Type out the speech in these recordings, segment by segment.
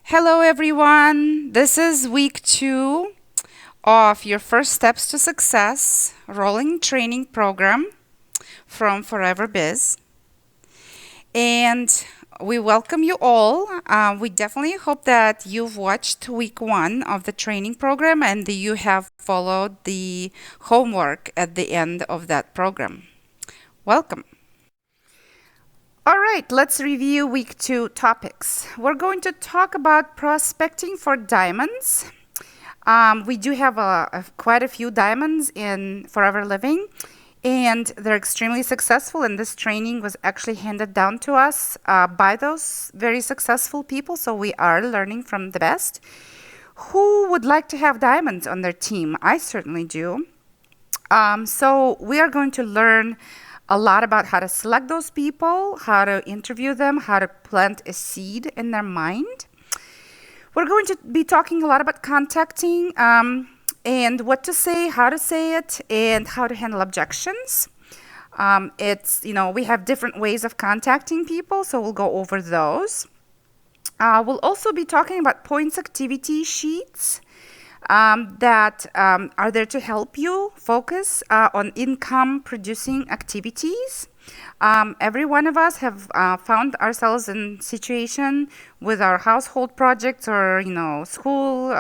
Hello, everyone. This is week 2 of your First Steps to Success rolling training program from 4EverBiz. And we welcome you all. We definitely hope that you've watched week 1 of the training program and that you have followed the homework at the end of that program. Welcome. All right, let's review week 2 topics. We're going to talk about prospecting for diamonds. We do have quite a few diamonds in Forever Living, and they're extremely successful. And this training was actually handed down to us by those very successful people, so we are learning from the best. Who would like to have diamonds on their team? I certainly do. So we are going to learn a lot about how to select those people, how to interview them, how to plant a seed in their mind. We're going to be talking a lot about contacting and what to say, how to say it, and how to handle objections. We have different ways of contacting people, so we'll go over those. We'll also be talking about points activity sheets that are there to help you focus on income producing activities. Every one of us have found ourselves in situation with our household projects or school,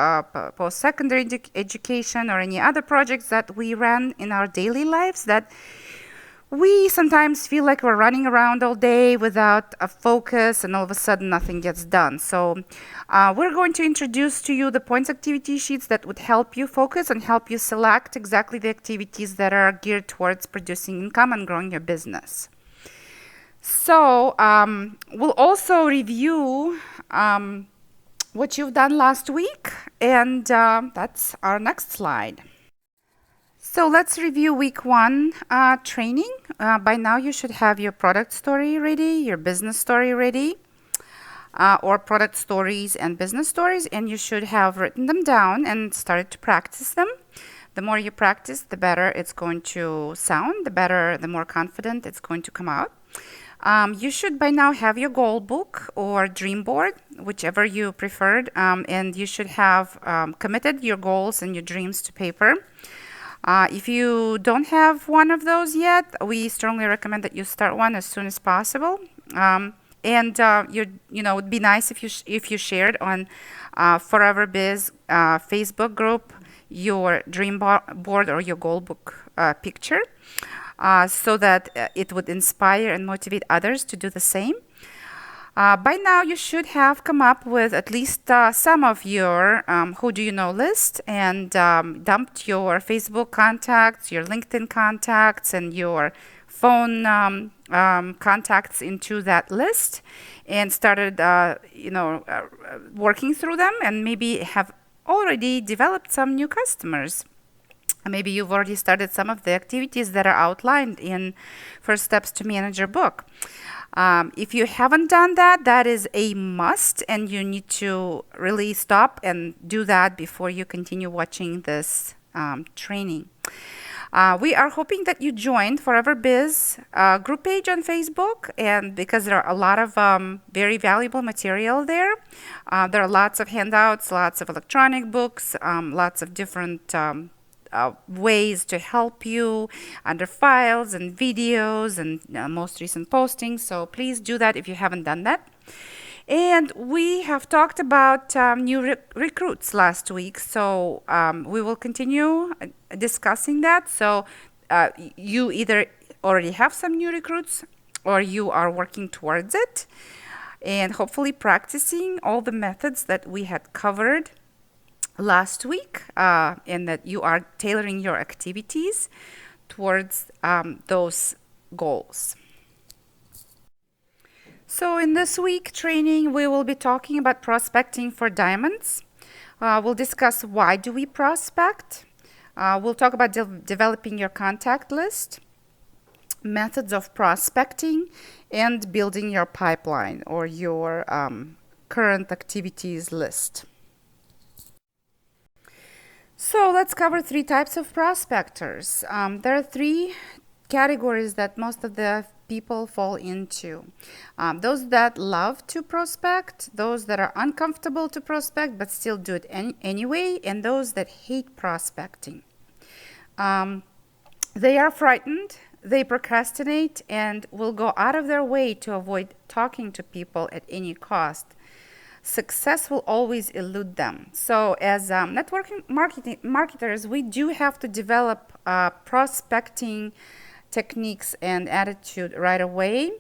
post-secondary education, or any other projects that we ran in our daily lives that we sometimes feel like we're running around all day without a focus, and all of a sudden nothing gets done. So we're going to introduce to you the points activity sheets that would help you focus and help you select exactly the activities that are geared towards producing income and growing your business. So we'll also review what you've done last week, and that's our next slide. So let's review week 1 training. By now you should have your product story ready, your business story ready, or product stories and business stories, and you should have written them down and started to practice them. The more you practice, the better it's going to sound, the more confident it's going to come out. You should by now have your goal book or dream board, whichever you preferred, and you should have committed your goals and your dreams to paper. If you don't have one of those yet, we strongly recommend that you start one as soon as possible. It would be nice if you shared on Forever Biz Facebook group your dream board or your goal book picture, so that it would inspire and motivate others to do the same. By now, you should have come up with at least some of your who do you know list and dumped your Facebook contacts, your LinkedIn contacts, and your phone contacts into that list and started, working through them, and maybe have already developed some new customers. Maybe you've already started some of the activities that are outlined in First Steps to Manager book. If you haven't done that, that is a must, and you need to really stop and do that before you continue watching this training. We are hoping that you joined Forever Biz group page on Facebook, and because there are a lot of very valuable material there. There are lots of handouts, lots of electronic books, lots of different ways to help you under files and videos and most recent postings. So please do that if you haven't done that. And we have talked about new recruits last week, so we will continue discussing that. So you either already have some new recruits or you are working towards it, and hopefully practicing all the methods that we had covered last week, and that you are tailoring your activities towards those goals. So in this week training, we will be talking about prospecting for diamonds. We'll discuss why do we prospect. We'll talk about developing your contact list, methods of prospecting, and building your pipeline or your current activities list. So let's cover 3 types of prospectors. There are 3 categories that most of the people fall into. Those that love to prospect, those that are uncomfortable to prospect but still do it anyway, and those that hate prospecting. They are frightened, they procrastinate, and will go out of their way to avoid talking to people at any cost. Success will always elude them. So as networking marketers, we do have to develop prospecting techniques and attitude right away.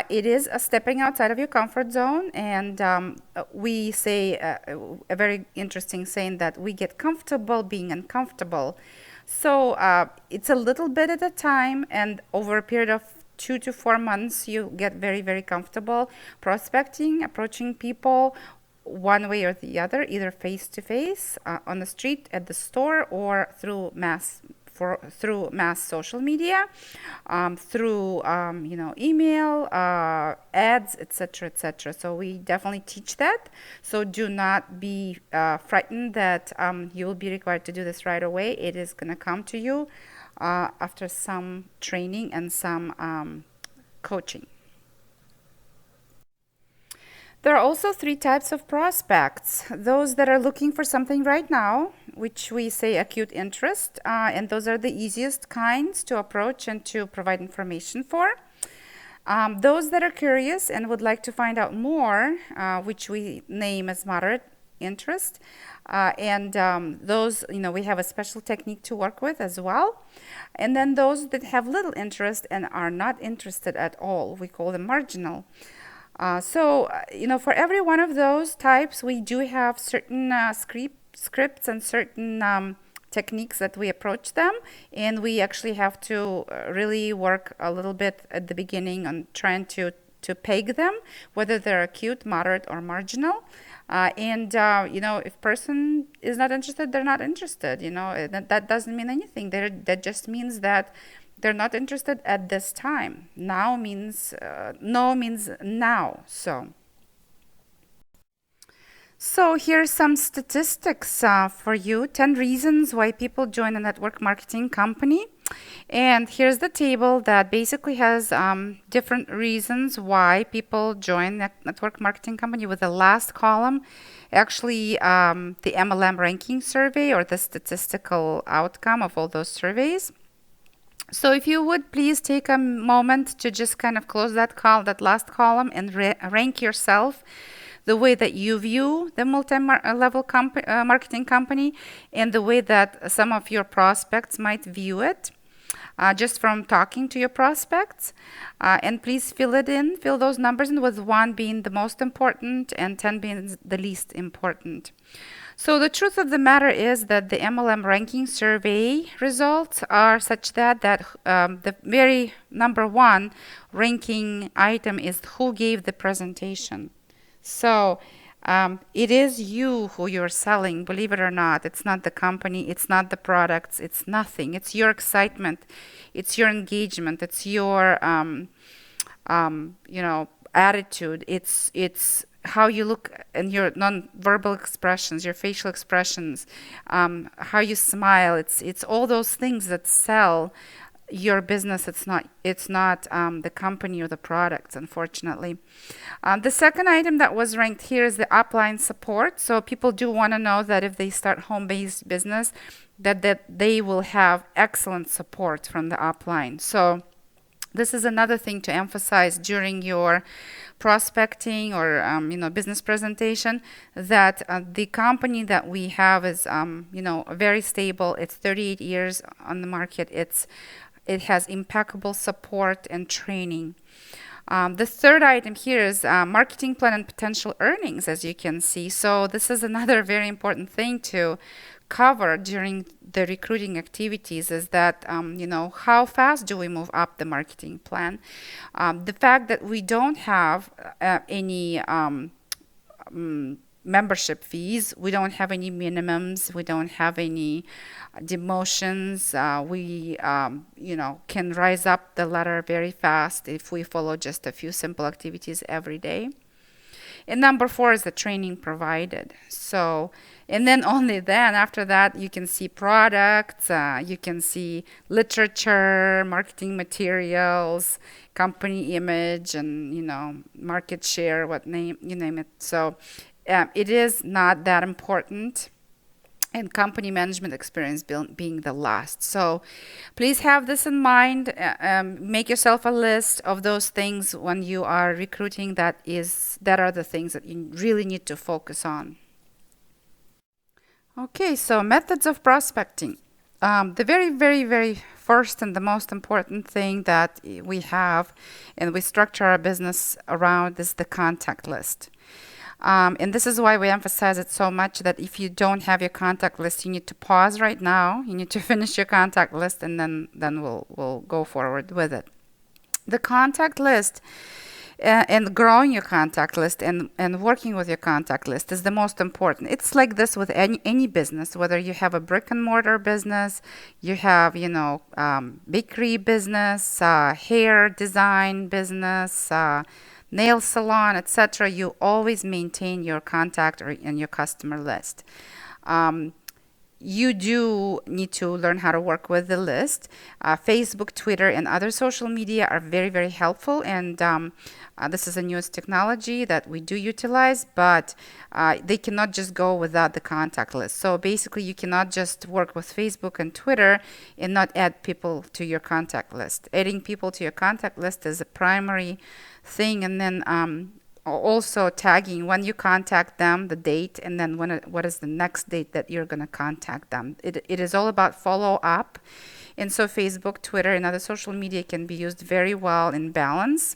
It is a stepping outside of your comfort zone, and we say a very interesting saying that we get comfortable being uncomfortable. So it's a little bit at a time, and over a period of 2 to 4 months, you get very, very comfortable prospecting, approaching people one way or the other, either face to face on the street, at the store, or through mass social media, through email, ads, etc., etc. So we definitely teach that. So do not be frightened that you will be required to do this right away. It is going to come to you after some training and some coaching. There are also 3 types of prospects. Those that are looking for something right now, which we say acute interest, and those are the easiest kinds to approach and to provide information for. Those that are curious and would like to find out more, which we name as moderate interest, and those, we have a special technique to work with as well. And then those that have little interest and are not interested at all, we call them marginal. For every one of those types, we do have certain scripts and certain techniques that we approach them, and we actually have to really work a little bit at the beginning on trying to peg them, whether they're acute, moderate, or marginal. If person is not interested, they're not interested. That doesn't mean anything. That just means that they're not interested at this time. Now means no means now. So here's some statistics for you. 10 reasons why people join a network marketing company. And here's the table that basically has different reasons why people join that network marketing company, with the last column actually the MLM ranking survey, or the statistical outcome of all those surveys. So if you would please take a moment to just kind of close that last column and rank yourself the way that you view the multi-level marketing company, and the way that some of your prospects might view it, just from talking to your prospects. And please fill those numbers in, with 1 being the most important and 10 being the least important. So the truth of the matter is that the MLM ranking survey results are such that the very number 1 ranking item is who gave the presentation. So it is you who you're selling, believe it or not. It's not the company, it's not the products, it's nothing. It's your excitement, it's your engagement, it's your attitude, it's how you look and your non-verbal expressions, your facial expressions, how you smile. It's all those things that sell your business. It's not the company or the products, unfortunately. The second item that was ranked here is the upline support. So people do want to know that if they start home-based business, that they will have excellent support from the upline. So this is another thing to emphasize during your prospecting or business presentation, that the company that we have is very stable. It's 38 years on the market. It has impeccable support and training. The third item here is marketing plan and potential earnings, as you can see. So this is another very important thing to cover during the recruiting activities, is that how fast do we move up the marketing plan. The fact that we don't have any membership fees, we don't have any minimums, we don't have any demotions, we can rise up the ladder very fast if we follow just a few simple activities every day. And number four is the training provided. So, and then only then, after that, you can see products, you can see literature, marketing materials, company image, and market share, you name it. So, it is not that important, and company management experience being the last. So please have this in mind. Make yourself a list of those things when you are recruiting. That are the things that you really need to focus on. Okay, so methods of prospecting. The very, very, very first and the most important thing that we have and we structure our business around is the contact list. And this is why we emphasize it so much, that if you don't have your contact list, you need to pause right now. You need to finish your contact list, and then we'll go forward with it. The contact list and growing your contact list and working with your contact list is the most important. It's like this with any business, whether you have a brick and mortar business, you have, bakery business, hair design business, nail salon, etc. You always maintain your contact and your customer list. You do need to learn how to work with the list. Facebook, Twitter, and other social media are very, very helpful, and this is a newest technology that we do utilize, but they cannot just go without the contact list. So basically, you cannot just work with Facebook and Twitter and not add people to your contact list. Adding people to your contact list is a primary thing, and then also tagging when you contact them, the date, and then what is the next date that you're going to contact them. It is all about follow up. And so Facebook, Twitter, and other social media can be used very well in balance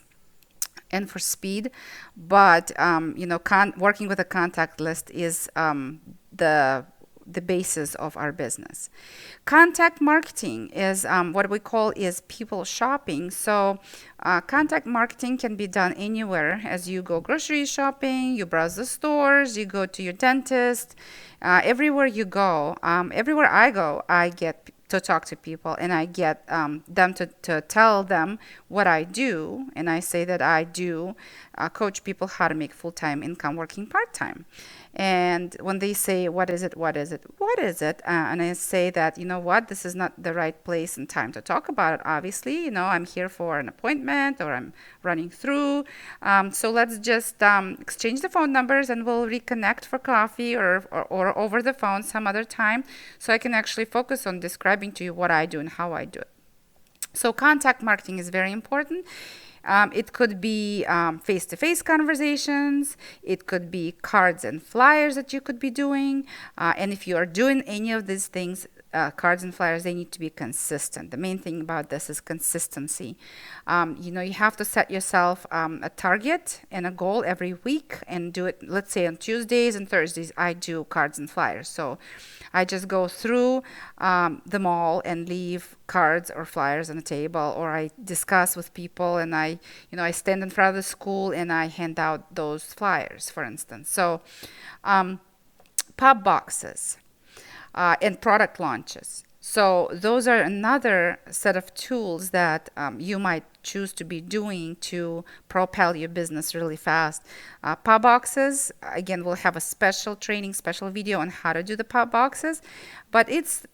and for speed. But, working with a contact list is the basis of our business. Contact marketing is what we call is people shopping. So contact marketing can be done anywhere. As you go grocery shopping, you browse the stores, you go to your dentist, everywhere you go, everywhere I go, I get to talk to people, and I get them to tell them what I do, and I say that I do coach people how to make full-time income working part-time. And when they say, what is it? And I say that, you know what, this is not the right place and time to talk about it. Obviously, I'm here for an appointment, or I'm running through. So let's just exchange the phone numbers, and we'll reconnect for coffee or over the phone some other time, so I can actually focus on describing to you what I do and how I do it. So contact marketing is very important. It could be face-to-face conversations. It could be cards and flyers that you could be doing. And if you are doing any of these things, cards and flyers, they need to be consistent. The main thing about this is consistency. You have to set yourself a target and a goal every week and do it. Let's say on Tuesdays and Thursdays, I do cards and flyers. So I just go through the mall and leave cards or flyers on the table, or I discuss with people, and I stand in front of the school and I hand out those flyers, for instance. So pop boxes and product launches. So those are another set of tools that you might choose to be doing to propel your business really fast. Pop boxes, again, we'll have a special training, special video on how to do the pop boxes, but it's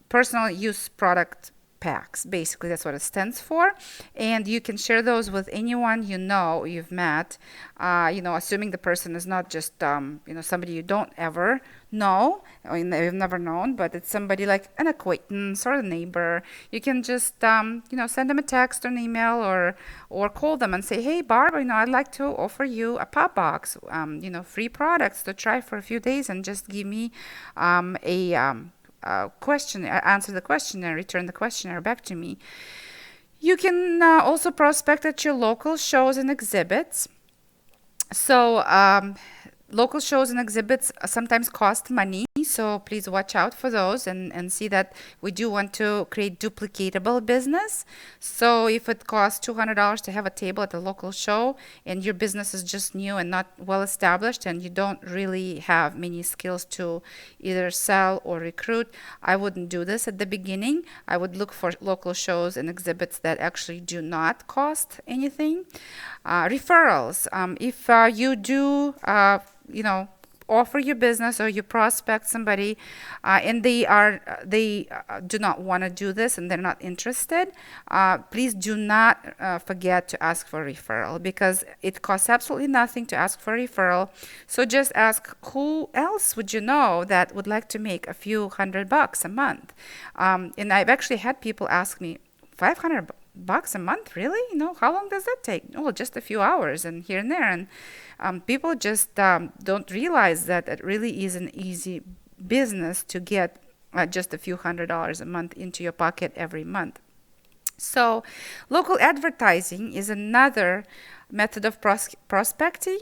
personal use product packs. Basically, that's what it stands for. And you can share those with anyone you've met, assuming the person is not just, somebody you don't ever know, or you've never known, but it's somebody like an acquaintance or a neighbor. You can just, send them a text or an email, or call them and say, hey, Barb, I'd like to offer you a pop box, free products to try for a few days, and just give me answer the questionnaire, return the questionnaire back to me. You can also prospect at your local shows and exhibits. So local shows and exhibits sometimes cost money, So please watch out for those and see that we do want to create duplicatable business. So if it costs $200 to have a table at a local show and your business is just new and not well established and you don't really have many skills to either sell or recruit, I wouldn't do this at the beginning. I would look for local shows and exhibits that actually do not cost anything. Referrals. If you do, offer your business or you prospect somebody and they do not want to do this and they're not interested, please do not forget to ask for a referral, because it costs absolutely nothing to ask for a referral. So just ask, who else would you know that would like to make a few $100 a month? And I've actually had people ask me, $500 a month, really? How long does that take? Oh, just a few hours and here and there. And people just don't realize that it really is an easy business to get just a few $100s a month into your pocket every month. So local advertising is another method of prospecting.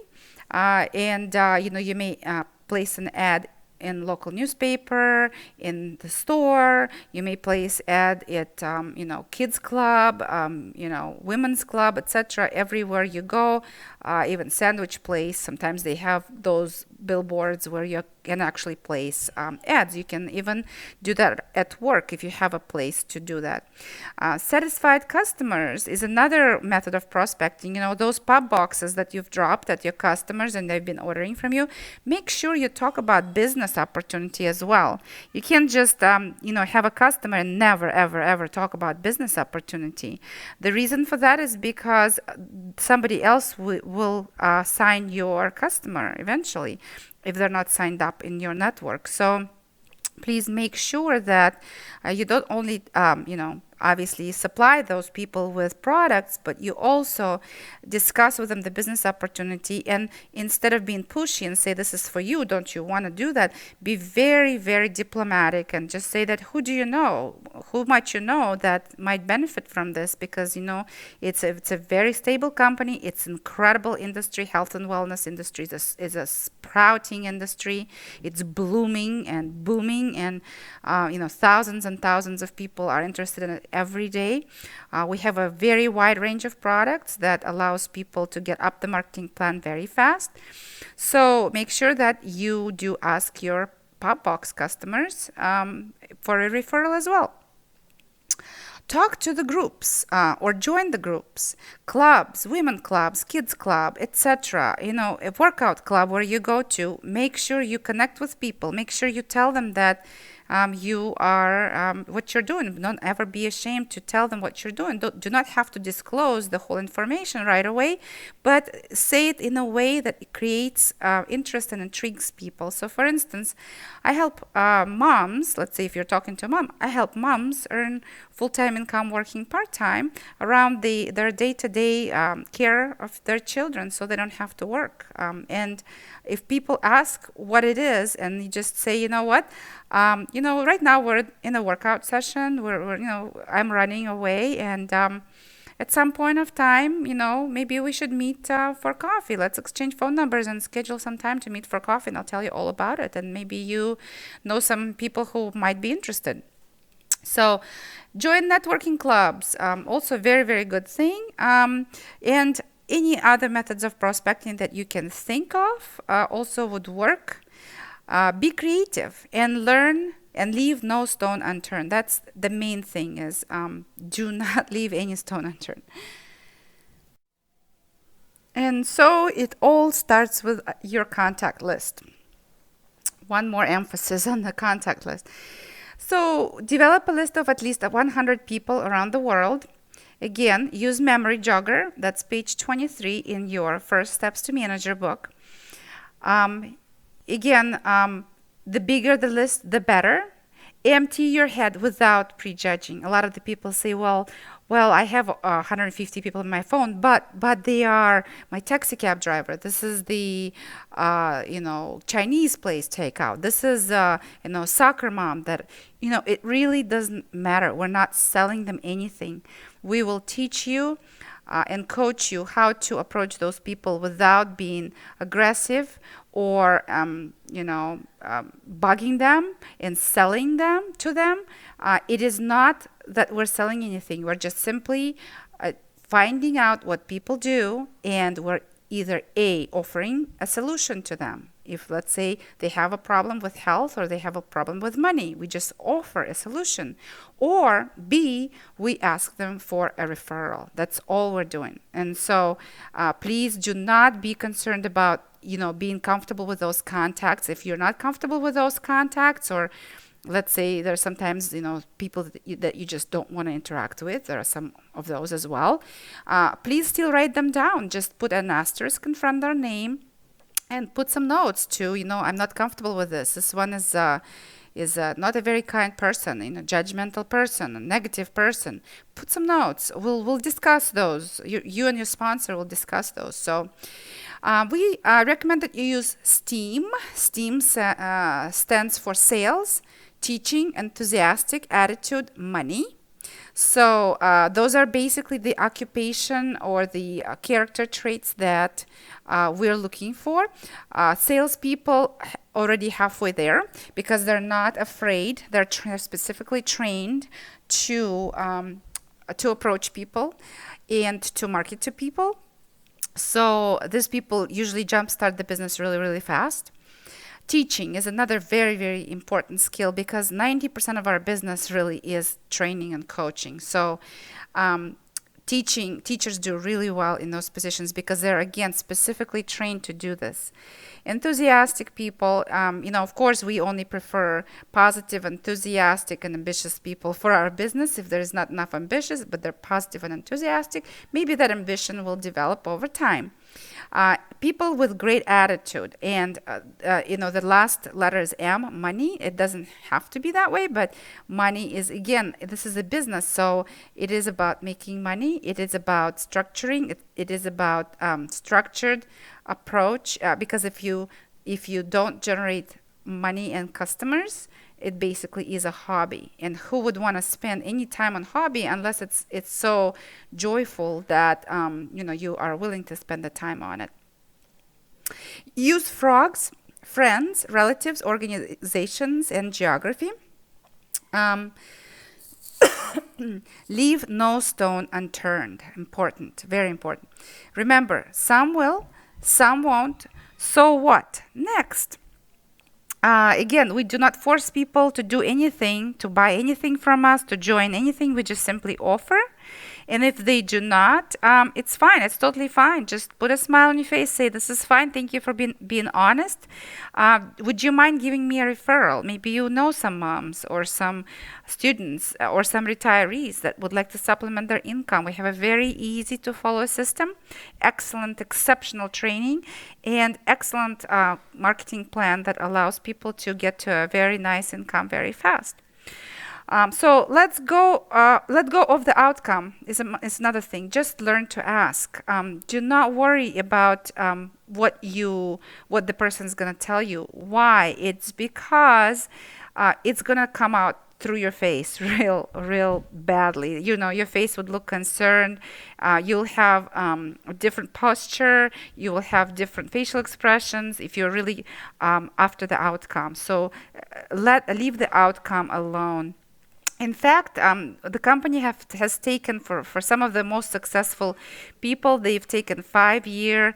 You may place an ad in local newspaper, in the store. You may place ad at kids club, women's club, etc. Everywhere you go, even sandwich place. Sometimes they have those billboards where you can actually place ads. You can even do that at work if you have a place to do that. Satisfied customers is another method of prospecting. Those pop boxes that you've dropped at your customers and they've been ordering from you, make sure you talk about business opportunity as well. You can't just have a customer and never ever talk about business opportunity. The reason for that is because somebody else will sign your customer eventually if they're not signed up in your network. So please make sure that you don't only obviously supply those people with products, but you also discuss with them the business opportunity. And instead of being pushy and say, this is for you, don't you want to do that? Be very, very diplomatic and just say that, who do you know? Who might you know that might benefit from this? Because, it's a very stable company. It's incredible industry. Health and wellness industry is a sprouting industry. It's blooming and booming, and, thousands and thousands of people are interested in it every day. We have a very wide range of products that allows people to get up the marketing plan very fast. So make sure that you do ask your pop box customers for a referral as well. Talk to the groups or join the groups, clubs, women clubs, kids club, etc. A workout club where you go to. Make sure you connect with people. Make sure you tell them that you are what you're doing. Don't ever be ashamed to tell them what you're doing. Do not have to disclose the whole information right away, but say it in a way that it creates interest and intrigues people. So for instance, I help moms, let's say if you're talking to a mom, I help moms earn full-time income working part-time around their day-to-day care of their children, so they don't have to work. And if people ask what it is, and you just say, you know what, right now we're in a workout session. I'm running away, and at some point of time, maybe we should meet for coffee. Let's exchange phone numbers and schedule some time to meet for coffee, and I'll tell you all about it. And maybe you know some people who might be interested. So join networking clubs, also a very, very good thing. And any other methods of prospecting that you can think of also would work. Be creative and learn and leave no stone unturned. That's the main thing, is do not leave any stone unturned. And so it all starts with your contact list. One more emphasis on the contact list. So develop a list of at least 100 people around the world. Again, use Memory Jogger. That's page 23 in your First Steps to Manager book. The bigger the list, the better. Empty your head without prejudging. A lot of the people say, well, I have 150 people on my phone, but they are my taxi cab driver. This is the Chinese place takeout. This is soccer mom. That it really doesn't matter. We're not selling them anything. We will teach you and coach you how to approach those people without being aggressive or bugging them and selling them to them. It is not that we're selling anything. We're just simply finding out what people do, and we're either A, offering a solution to them. If, let's say, they have a problem with health or they have a problem with money, we just offer a solution. Or B, we ask them for a referral. That's all we're doing. And so please do not be concerned about being comfortable with those contacts. If you're not comfortable with those contacts, or let's say there's sometimes people that you just don't want to interact with, there are some of those as well, please still write them down. Just put an asterisk in front of their name and put some notes to, I'm not comfortable with this. This one is not a very kind person, judgmental person, a negative person. Put some notes. We'll discuss those. You and your sponsor will discuss those. So we recommend that you use STEAM. STEAM stands for sales, teaching, enthusiastic, attitude, money. So those are basically the occupation or the character traits that we're looking for. Salespeople already halfway there because they're not afraid. They're specifically trained to approach people and to market to people. So these people usually jumpstart the business really, really fast. Teaching is another very, very important skill because 90% of our business really is training and coaching. So teachers do really well in those positions because they're, again, specifically trained to do this. Enthusiastic people, of course, we only prefer positive, enthusiastic, and ambitious people for our business. If there's not enough ambitious, but they're positive and enthusiastic, maybe that ambition will develop over time. People with great attitude, and the last letter is M, money. It doesn't have to be that way, but money is, again, this is a business, so it is about making money. It is about structuring. It is about structured approach, because if you don't generate money and customers, it basically is a hobby. And who would want to spend any time on hobby unless it's so joyful that you are willing to spend the time on it. Use frogs, friends, relatives, organizations, and geography. Leave no stone unturned. Important, very important. Remember, some will, some won't. So what? Next. Again, we do not force people to do anything, to buy anything from us, to join anything. We just simply offer. And if they do not, it's fine. It's totally fine. Just put a smile on your face. Say, this is fine. Thank you for being honest. Would you mind giving me a referral? Maybe you know some moms or some students or some retirees that would like to supplement their income. We have a very easy to follow system, excellent, exceptional training, and excellent marketing plan that allows people to get to a very nice income very fast. So let's go. Let go of the outcome is another thing. Just learn to ask. Do not worry about what the person's gonna tell you. Why? It's because it's gonna come out through your face real badly. Your face would look concerned. You'll have a different posture. You will have different facial expressions if you're really after the outcome. So leave the outcome alone. In fact, the company has taken, for some of the most successful people, they've taken 5-year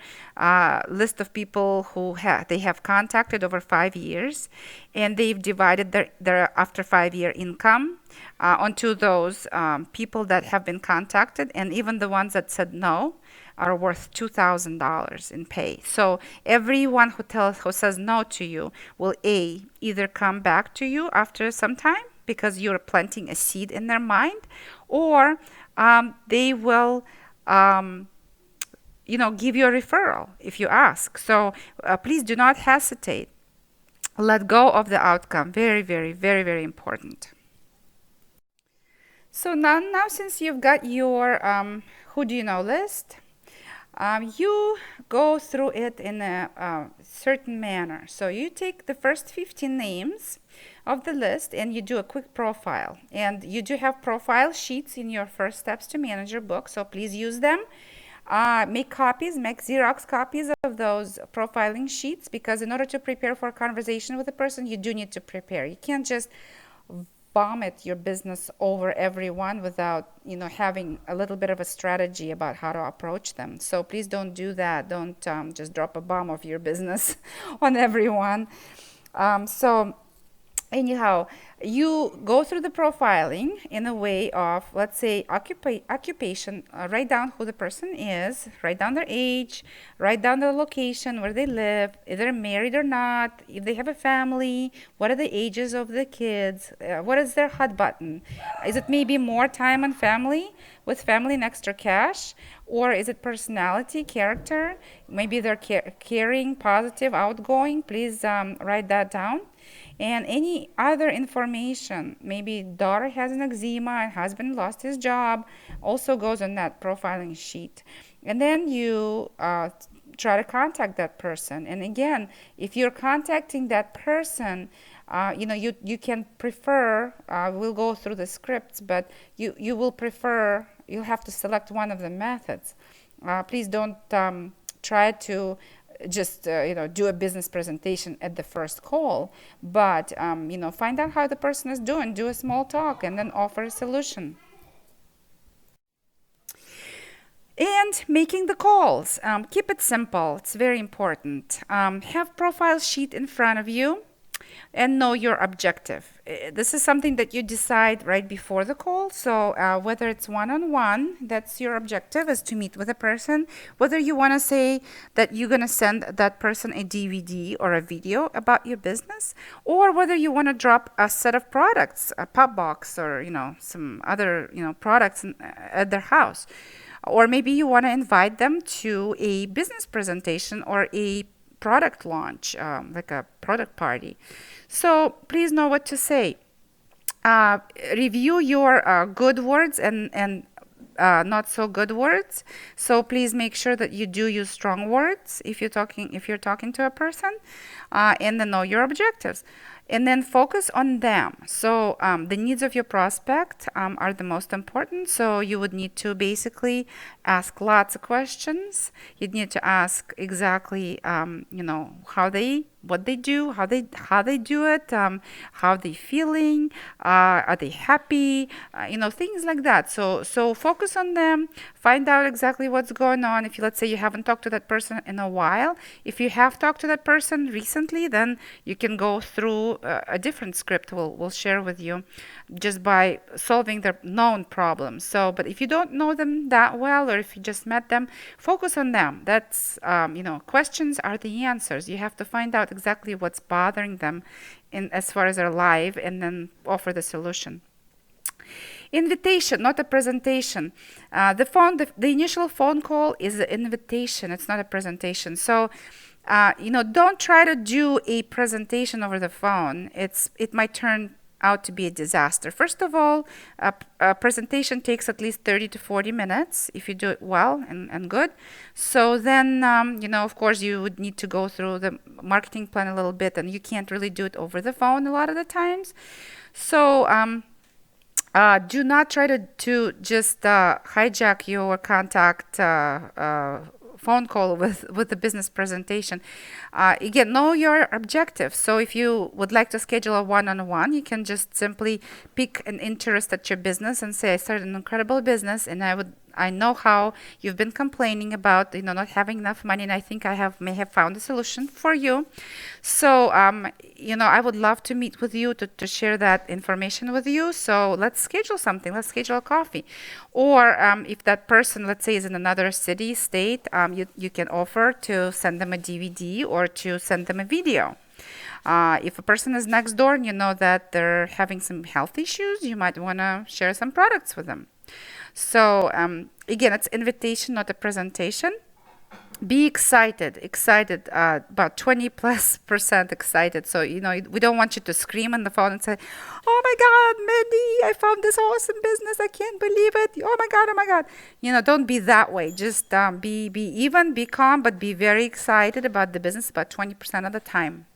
list of people who they have contacted over 5 years, and they've divided their after 5-year income onto those people that have been contacted, and even the ones that said no are worth $2,000 in pay. So everyone who says no to you will either come back to you after some time, because you're planting a seed in their mind, or they will give you a referral if you ask. So please do not hesitate. Let go of the outcome. Very, very, very, very important. So now since you've got your who do you know list, you go through it in a certain manner. So you take the first 15 names of the list and you do a quick profile. And you do have profile sheets in your First Steps to Manager book, so please use them. Make copies, make Xerox copies of those profiling sheets, because in order to prepare for a conversation with a person, you do need to prepare. You can't just vomit your business over everyone without having a little bit of a strategy about how to approach them. So please don't do that. Don't just drop a bomb of your business on everyone. So anyhow, you go through the profiling in a way of, let's say, occupation. Write down who the person is, write down their age, write down the location where they live, if they're married or not, if they have a family, what are the ages of the kids, what is their hot button. Is it maybe more time on family, with family and extra cash, or is it personality, character? Maybe they're caring, positive, outgoing. Please write that down. And any other information, maybe daughter has an eczema and husband lost his job, also goes on that profiling sheet. And then you try to contact that person. And again, if you're contacting that person, you can prefer, we'll go through the scripts, but you will prefer, you'll have to select one of the methods. Please don't try to just do a business presentation at the first call, but find out how the person is doing, do a small talk, and then offer a solution. And making the calls, keep it simple. It's very important. Have profile sheet in front of you and know your objective. This is something that you decide right before the call. So whether it's one-on-one, that's your objective, is to meet with a person. Whether you want to say that you're going to send that person a DVD or a video about your business, or whether you want to drop a set of products, a pop box, or some other products at their house. Or maybe you want to invite them to a business presentation or a product launch, like a product party. So please know what to say. Review your good words and not so good words. So please make sure that you do use strong words if you're talking to a person, and then know your objectives. And then focus on them. So the needs of your prospect are the most important. So you would need to basically ask lots of questions. You'd need to ask exactly, what they do, how they do it, how they feeling, are they happy, things like that. So focus on them. Find out exactly what's going on. If let's say you haven't talked to that person in a while, if you have talked to that person recently, then you can go through a different script we'll share with you, just by solving their known problems. So, but if you don't know them that well, or if you just met them, focus on them. That's questions are the answers. You have to find out exactly what's bothering them in as far as their life, and then offer the solution. Invitation, not a presentation. The initial phone call is an invitation. It's not a presentation. So, don't try to do a presentation over the phone. It might turn out to be a disaster. First of all, a presentation takes at least 30 to 40 minutes if you do it well and good. So then, of course, you would need to go through the marketing plan a little bit, and you can't really do it over the phone a lot of the times. So do not try to just hijack your contact phone call with the business presentation. Again, know your objective. So if you would like to schedule a one-on-one, you can just simply pick an interest at your business and say, I started an incredible business, and I know how you've been complaining about not having enough money, and I think I may have found a solution for you. So I would love to meet with you to share that information with you. So let's schedule something. Let's schedule a coffee. Or if that person, let's say, is in another city, state, you can offer to send them a DVD or to send them a video. If a person is next door and you know that they're having some health issues, you might want to share some products with them. So again, it's invitation, not a presentation. Be excited, about 20+% excited. So, we don't want you to scream on the phone and say, "Oh my God, Mindy, I found this awesome business. I can't believe it. Oh my God, oh my God." Don't be that way. Just be calm, but be very excited about the business about 20% of the time.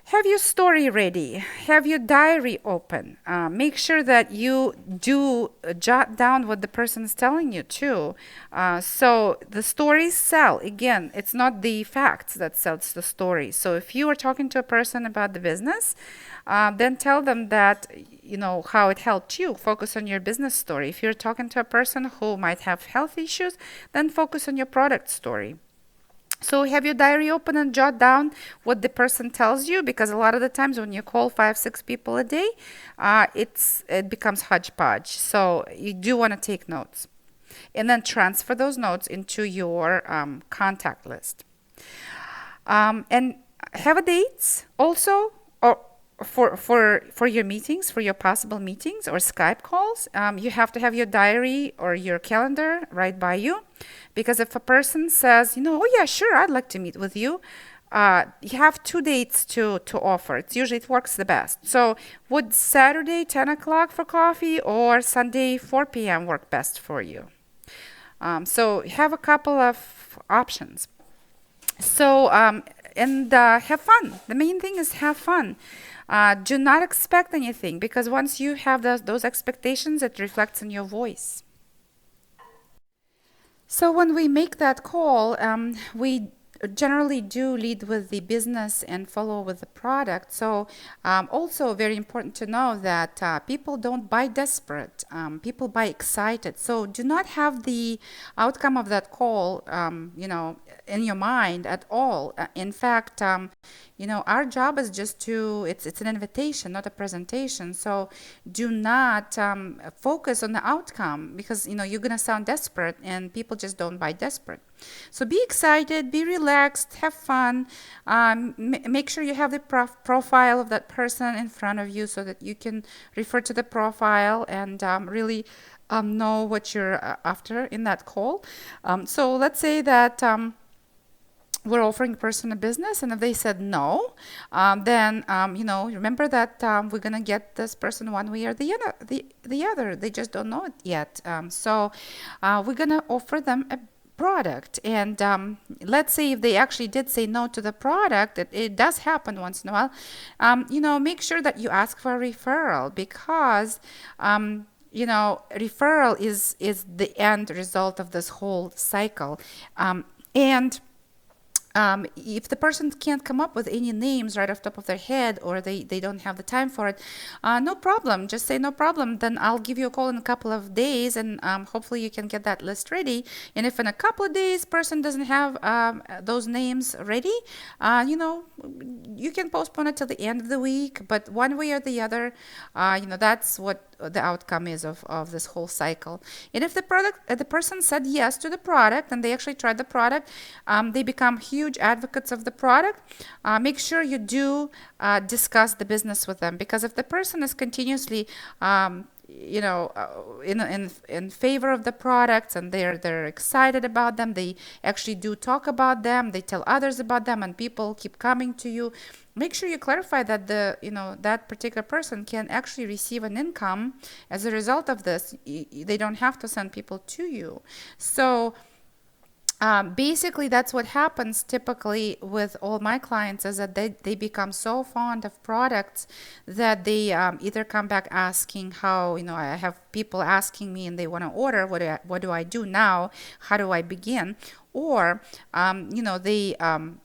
Have your story ready. Have your diary open. Make sure that you do jot down what the person is telling you too. So the stories sell. Again, it's not the facts that sells the story. So if you are talking to a person about the business, then tell them that how it helped you. Focus on your business story. If you're talking to a person who might have health issues, then focus on your product story. So have your diary open and jot down what the person tells you, because a lot of the times when you call 5, 6 people a day, it becomes hodgepodge. So you do want to take notes, and then transfer those notes into your contact list. And have a dates also, or for your meetings, for your possible meetings or Skype calls. You have to have your diary or your calendar right by you, because if a person says, "Oh yeah, sure, I'd like to meet with you," you have 2 dates to offer. It works the best. So would Saturday 10 o'clock for coffee or Sunday 4 p.m. work best for you? So have a couple of options. So, and have fun. The main thing is have fun. Do not expect anything, because once you have those expectations, it reflects in your voice. So when we make that call, we generally do lead with the business and follow with the product. So also very important to know that people don't buy desperate. People buy excited. So do not have the outcome of that call, in your mind at all. In fact, our job is just it's an invitation, not a presentation. So do not focus on the outcome, because, you're going to sound desperate, and people just don't buy desperate. So be excited, be relaxed, have fun. Make sure you have the profile of that person in front of you, so that you can refer to the profile and really know what you're after in that call. So let's say that we're offering a person a business, and if they said no, then remember that we're gonna get this person one way or the other. They just don't know it yet. So we're gonna offer them a product, and let's say if they actually did say no to the product, it does happen once in a while. Make sure that you ask for a referral, because referral is the end result of this whole cycle. And if the person can't come up with any names right off the top of their head, or they don't have the time for it, no problem. Just say no problem. Then I'll give you a call in a couple of days, and hopefully you can get that list ready. And if in a couple of days person doesn't have those names ready, you can postpone it till the end of the week. But one way or the other, that's what the outcome is of this whole cycle. And if the person said yes to the product, and they actually tried the product, they become huge advocates of the product. Make sure you do discuss the business with them, because if the person is continuously in favor of the products, and they're excited about them, they actually do talk about them, they tell others about them, and people keep coming to you. Make sure you clarify that that particular person can actually receive an income as a result of this. They don't have to send people to you. So basically, that's what happens typically with all my clients, is that they become so fond of products that they either come back asking how, I have people asking me and they want to order, what do I do now? How do I begin? Or, they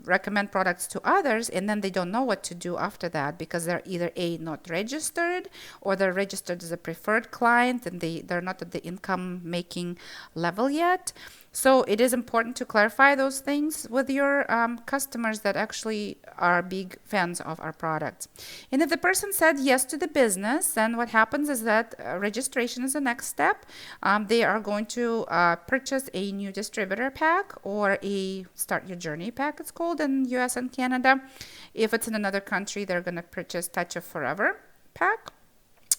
recommend products to others, and then they don't know what to do after that, because they're either not registered, or they're registered as a preferred client, and they're not at the income making level yet. So it is important to clarify those things with your customers that actually are big fans of our products. And if the person said yes to the business, then what happens is that registration is the next step. They are going to purchase a new distributor pack, or a Start Your Journey pack, it's called in US and Canada. If it's in another country, they're going to purchase Touch of Forever pack.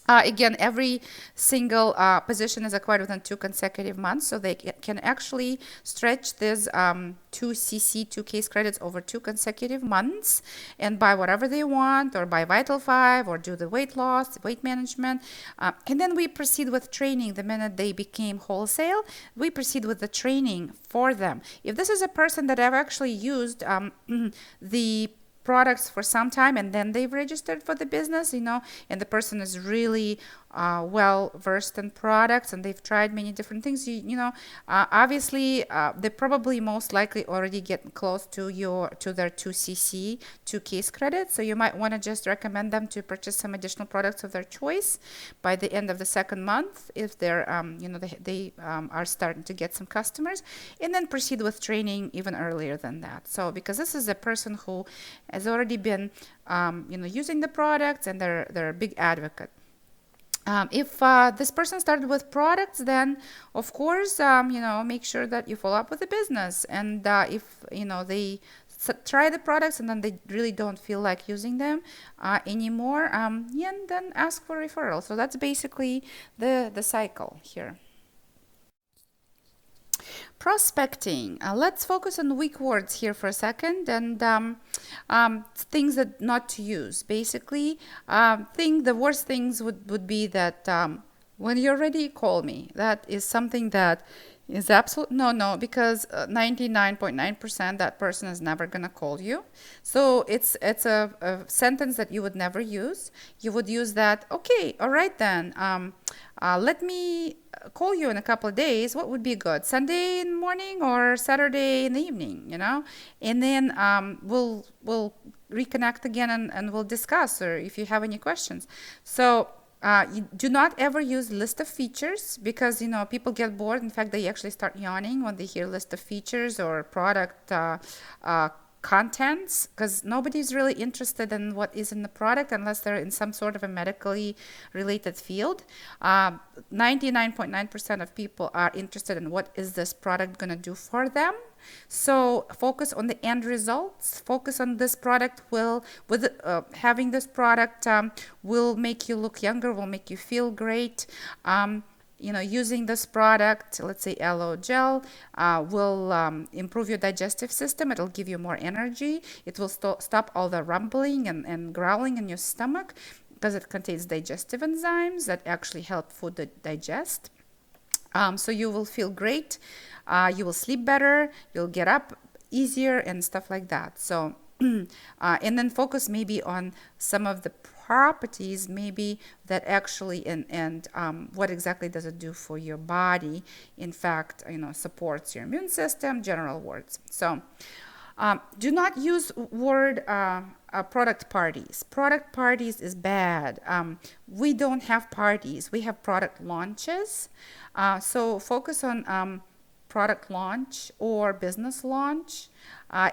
Again, every single position is acquired within 2 consecutive months, so they can actually stretch this 2 CC, 2 case credits over 2 consecutive months and buy whatever they want, or buy Vital 5, or do the weight loss, weight management. And then we proceed with training. The minute they became wholesale, we proceed with the training for them. If this is a person that have actually used the products for some time and then they've registered for the business, and the person is really well versed in products and they've tried many different things, obviously they probably most likely already get close to their 2 cc 2 case credits. So you might want to just recommend them to purchase some additional products of their choice by the end of the second month if they're they are starting to get some customers, and then proceed with training even earlier than that. So because this is a person who has already been using the products and they're a big advocate. If this person started with products, then of course, make sure that you follow up with the business. And if they try the products and then they really don't feel like using them anymore, then ask for referral. So that's basically the cycle here. Prospecting. Let's focus on weak words here for a second, and things that not to use. Basically, the worst things would be that when you're ready, call me. That is something that is absolute no, because 99.9% that person is never gonna call you. So it's a sentence that you would never use. You would use that, okay, all right then. Let me call you in a couple of days. What would be good? Sunday in the morning or Saturday in the evening, And then we'll reconnect again and we'll discuss, or if you have any questions. So you do not ever use list of features, because people get bored. In fact, they actually start yawning when they hear list of features or product contents, because nobody's really interested in what is in the product unless they're in some sort of a medically related field. 99.9% of people are interested in what is this product going to do for them. So focus on the end results. Focus on this product having this product will make you look younger, will make you feel great. Using this product, let's say aloe gel, will improve your digestive system. It'll give you more energy. It will stop all the rumbling and growling in your stomach, because it contains digestive enzymes that actually help food digest. So you will feel great. You will sleep better. You'll get up easier and stuff like that. So, and then focus maybe on some of the properties, maybe that actually, and what exactly does it do for your body. In fact, supports your immune system, general words. So do not use word product parties. Product parties is bad. We don't have parties. We have product launches. So focus on product launch or business launch,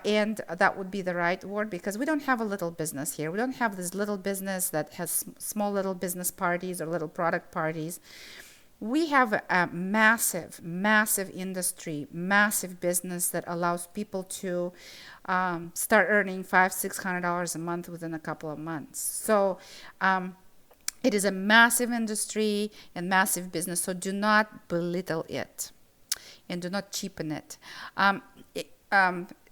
and that would be the right word, because we don't have a little business here. We don't have this little business that has small little business parties or little product parties. We have a massive industry, massive business that allows people to start earning $500-600 a month within a couple of months. So it is a massive industry and massive business. So do not belittle it and do not cheapen it.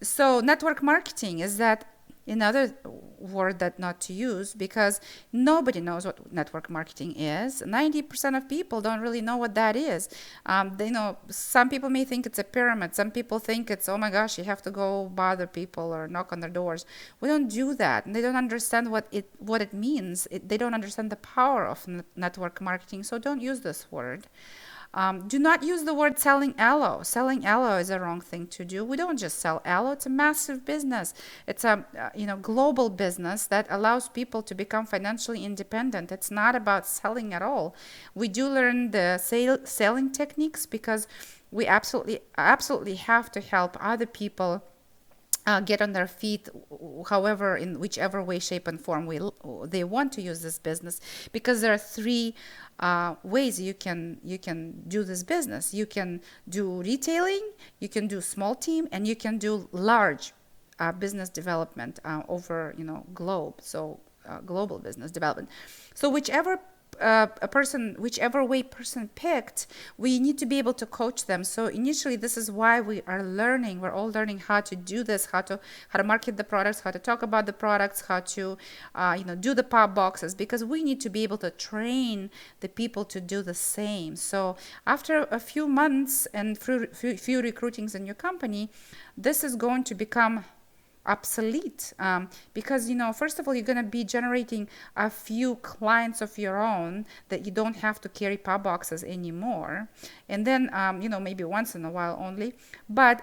So network marketing is that another word that not to use, because nobody knows what network marketing is. 90% of people don't really know what that is. Some people may think it's a pyramid. Some people think it's, oh my gosh, you have to go bother people or knock on their doors. We don't do that. And they don't understand what it means. They don't understand the power of network marketing. So don't use this word. Do not use the word selling aloe. Selling aloe is a wrong thing to do. We don't just sell aloe. It's a massive business. It's a global business that allows people to become financially independent. It's not about selling at all. We do learn the selling techniques, because we absolutely have to help other people get on their feet, however, in whichever way, shape, and form they want to use this business. Because there are three ways you can do this business. You can do retailing, you can do small team, and you can do large business development over globe. So global business development. So whichever a person, whichever way person picked, we need to be able to coach them. So initially, this is why we are learning. We're all learning how to do this, how to market the products, how to talk about the products, how to do the pop boxes, because we need to be able to train the people to do the same. So after a few months and few recruitings in your company, this is going to become obsolete, because first of all, you're going to be generating a few clients of your own that you don't have to carry pop boxes anymore, and then maybe once in a while only, but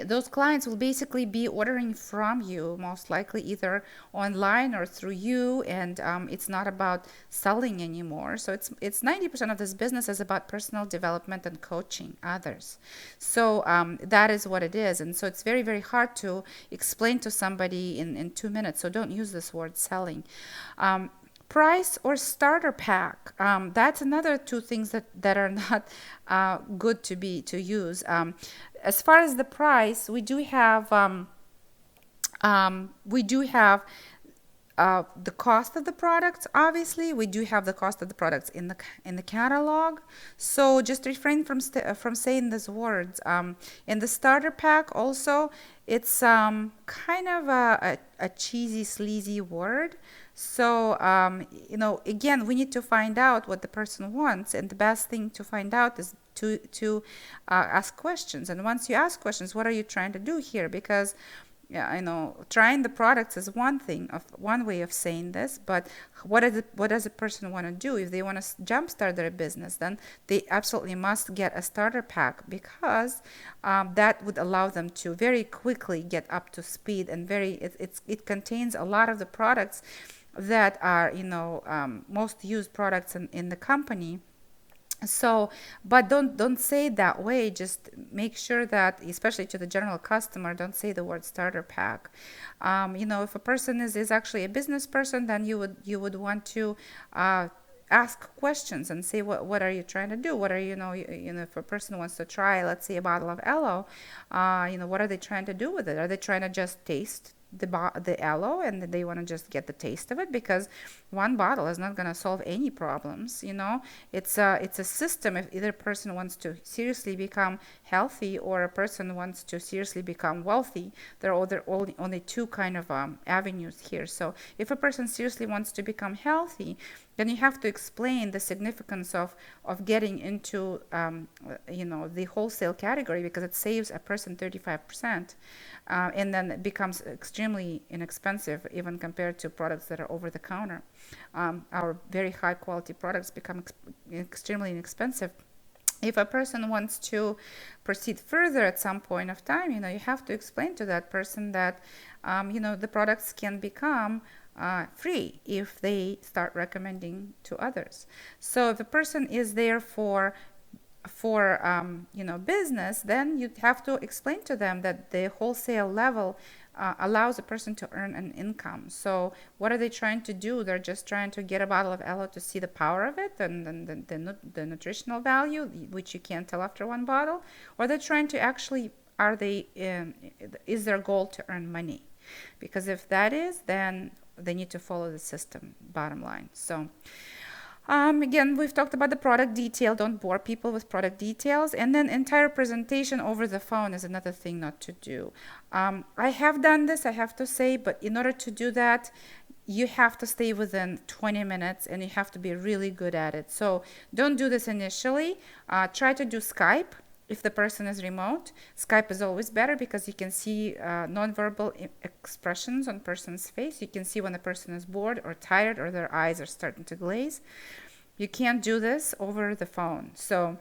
those clients will basically be ordering from you, most likely either online or through you, and it's not about selling anymore. So it's 90% of this business is about personal development and coaching others. So that is what it is, and so it's very, very hard to explain to somebody in 2 minutes. So don't use this word selling. Price or starter pack. That's another two things that are not good to use. As far as the price, we do have the cost of the products. Obviously, we do have the cost of the products in the catalog. So just refrain from saying these words. In the starter pack, also, it's kind of a cheesy, sleazy word. So again, we need to find out what the person wants, and the best thing to find out is to ask questions. And once you ask questions, what are you trying to do here? Because I know trying the products is one way of saying this, but what does a person want to do? If they want to jumpstart their business, then they absolutely must get a starter pack, because that would allow them to very quickly get up to speed, and it contains a lot of the products that are most used products in the company. So, but don't say it that way. Just make sure that, especially to the general customer, don't say the word starter pack. If a person is actually a business person, then you would want to ask questions and say, what are you trying to do? What are if a person wants to try, let's say, a bottle of aloe, what are they trying to do with it? Are they trying to just taste the aloe, and they want to just get the taste of it? Because one bottle is not going to solve any problems. It's a system. If either person wants to seriously become healthy, or a person wants to seriously become wealthy, there are only two kind of avenues here. So if a person seriously wants to become healthy, then you have to explain the significance of getting into the wholesale category, because it saves a person 35%, and then it becomes extremely inexpensive even compared to products that are over the counter. Our very high quality products become extremely inexpensive. If a person wants to proceed further at some point of time, you have to explain to that person that the products can become free if they start recommending to others. So if a person is there for business, then you have to explain to them that the wholesale level allows a person to earn an income. So what are they trying to do? They're just trying to get a bottle of aloe to see the power of it and the nutritional value, which you can't tell after one bottle, or they're trying to actually, is their goal to earn money? Because if that is, then they need to follow the system, bottom line. So again, we've talked about the product detail. Don't bore people with product details. And then entire presentation over the phone is another thing not to do. I have done this, I have to say, but in order to do that, you have to stay within 20 minutes and you have to be really good at it. So don't do this initially. Try to do Skype. If the person is remote, Skype is always better because you can see nonverbal expressions on person's face. You can see when the person is bored or tired or their eyes are starting to glaze. You can't do this over the phone. So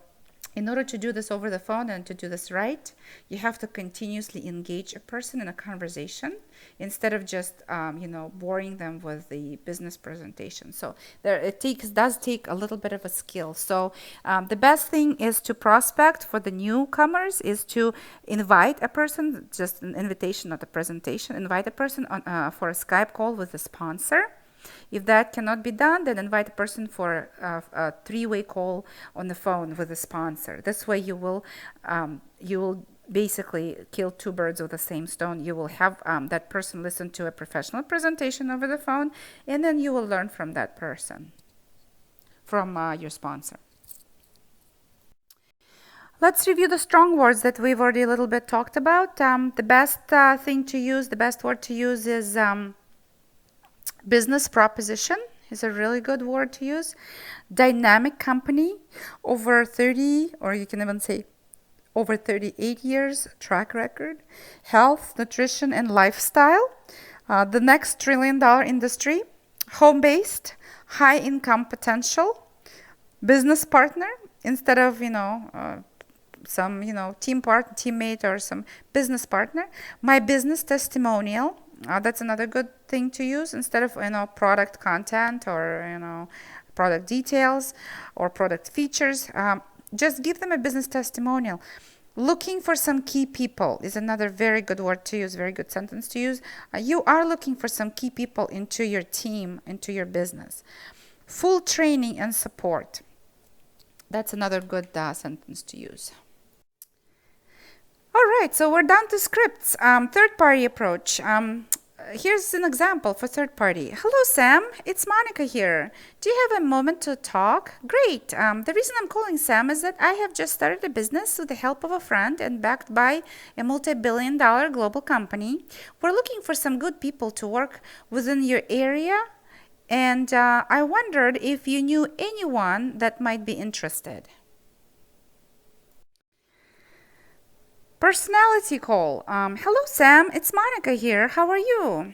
in order to do this over the phone and to do this right, you have to continuously engage a person in a conversation instead of just boring them with the business presentation. So does take a little bit of a skill. So the best thing is to prospect for the newcomers is to invite a person, just an invitation, not a presentation. Invite a person for a Skype call with a sponsor. If that cannot be done, then invite a person for a three-way call on the phone with a sponsor. This way you will basically kill two birds with the same stone. You will have that person listen to a professional presentation over the phone, and then you will learn from that person. from your sponsor. Let's review the strong words that we've already a little bit talked about. The best thing to use, the best word to use is business proposition is a really good word to use. Dynamic company, over 30, or you can even say over 38 years track record. Health, nutrition, and lifestyle. The next trillion-dollar industry. Home-based, high income potential. Business partner, instead of, some, teammate or some business partner. My business testimonial. That's another good thing to use instead of, product content or, product details or product features. Just give them a business testimonial. Looking for some key people is another very good word to use, very good sentence to use. You are looking for some key people into your team, into your business. Full training and support. That's another good sentence to use. All right, so we're down to scripts. Third-party approach. Here's an example for third party. Hello, Sam. It's Monica here. Do you have a moment to talk? Great. The reason I'm calling Sam is that I have just started a business with the help of a friend and backed by a multi-billion-dollar global company. We're looking for some good people to work within your area, and I wondered if you knew anyone that might be interested. Personality call. Hello, Sam. It's Monica here. How are you?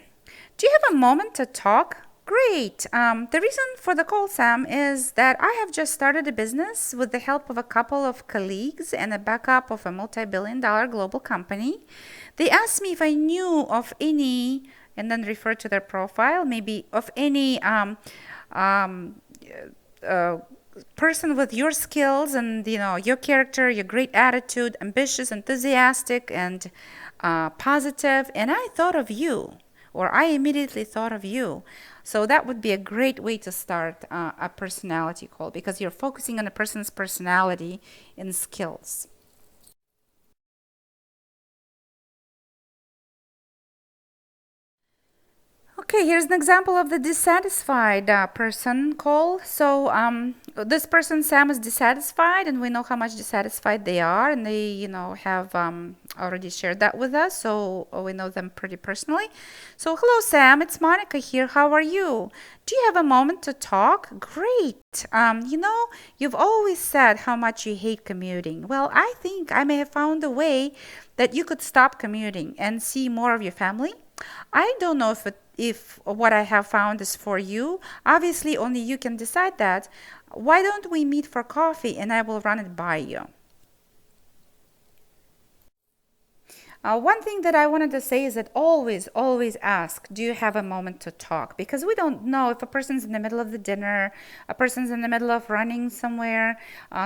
Do you have a moment to talk? Great. The reason for the call, Sam, is that I have just started a business with the help of a couple of colleagues and a backup of a multi-billion-dollar global company. They asked me if I knew of any, and then refer to their profile, maybe of any person with your skills and your character, your great attitude, ambitious, enthusiastic, and positive. And I thought of you, or I immediately thought of you. So that would be a great way to start a personality call, because you're focusing on a person's personality and skills. Okay, here's an example of the dissatisfied person call. So this person, Sam, is dissatisfied, and we know how much dissatisfied they are, and they, have already shared that with us, so we know them pretty personally. So, hello, Sam, it's Monica here. How are you? Do you have a moment to talk? Great. You've always said how much you hate commuting. Well, I think I may have found a way that you could stop commuting and see more of your family. I don't know if what I have found is for you. Obviously, only you can decide that. Why don't we meet for coffee and I will run it by you? One thing that I wanted to say is that always ask, do you have a moment to talk? Because we don't know if a person's in the middle of the dinner, a person's in the middle of running somewhere.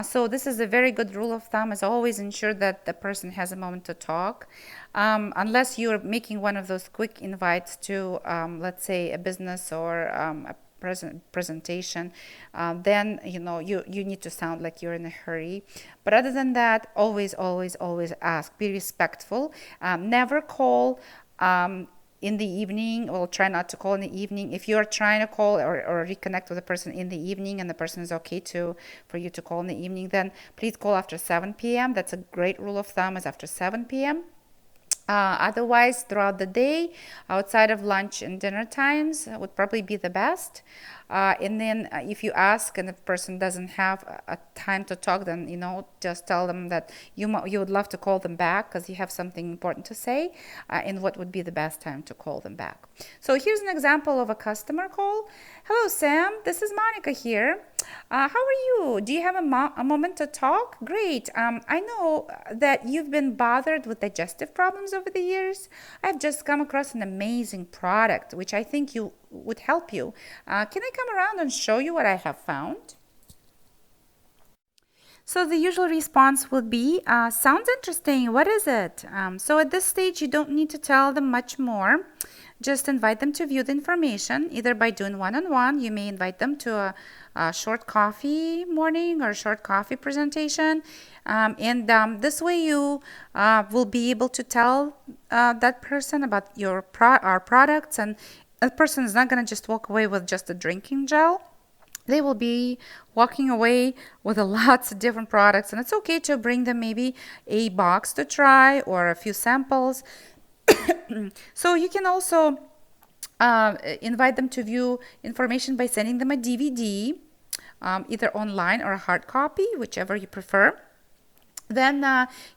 So this is a very good rule of thumb, is always ensure that the person has a moment to talk. Unless you're making one of those quick invites to, let's say, a business or a presentation, then you need to sound like you're in a hurry. But other than that, always ask. Be respectful. Never call in the evening. Well, try not to call in the evening. If you're trying to call or reconnect with a person in the evening and the person is okay for you to call in the evening, then please call after 7 p.m. That's a great rule of thumb, is after 7 p.m. Otherwise, throughout the day, outside of lunch and dinner times, would probably be the best. And then if you ask and the person doesn't have a time to talk, then just tell them that you would love to call them back because you have something important to say, and what would be the best time to call them back. So here's an example of a customer call. Hello, Sam. This is Monica here. How are you? Do you have a moment to talk? Great. I know that you've been bothered with digestive problems over the years. I've just come across an amazing product which I think would help you. Can I come around and show you what I have found? So the usual response would be, sounds interesting. What is it? So at this stage, you don't need to tell them much more. Just invite them to view the information, either by doing one-on-one. You may invite them to a short coffee morning or short coffee presentation. This way you will be able to tell that person about our products, and a person is not going to just walk away with just a drinking gel. they will be walking away with a lots of different products, and it's okay to bring them maybe a box to try or a few samples. So you can also invite them to view information by sending them a DVD, either online or a hard copy, whichever you prefer. Then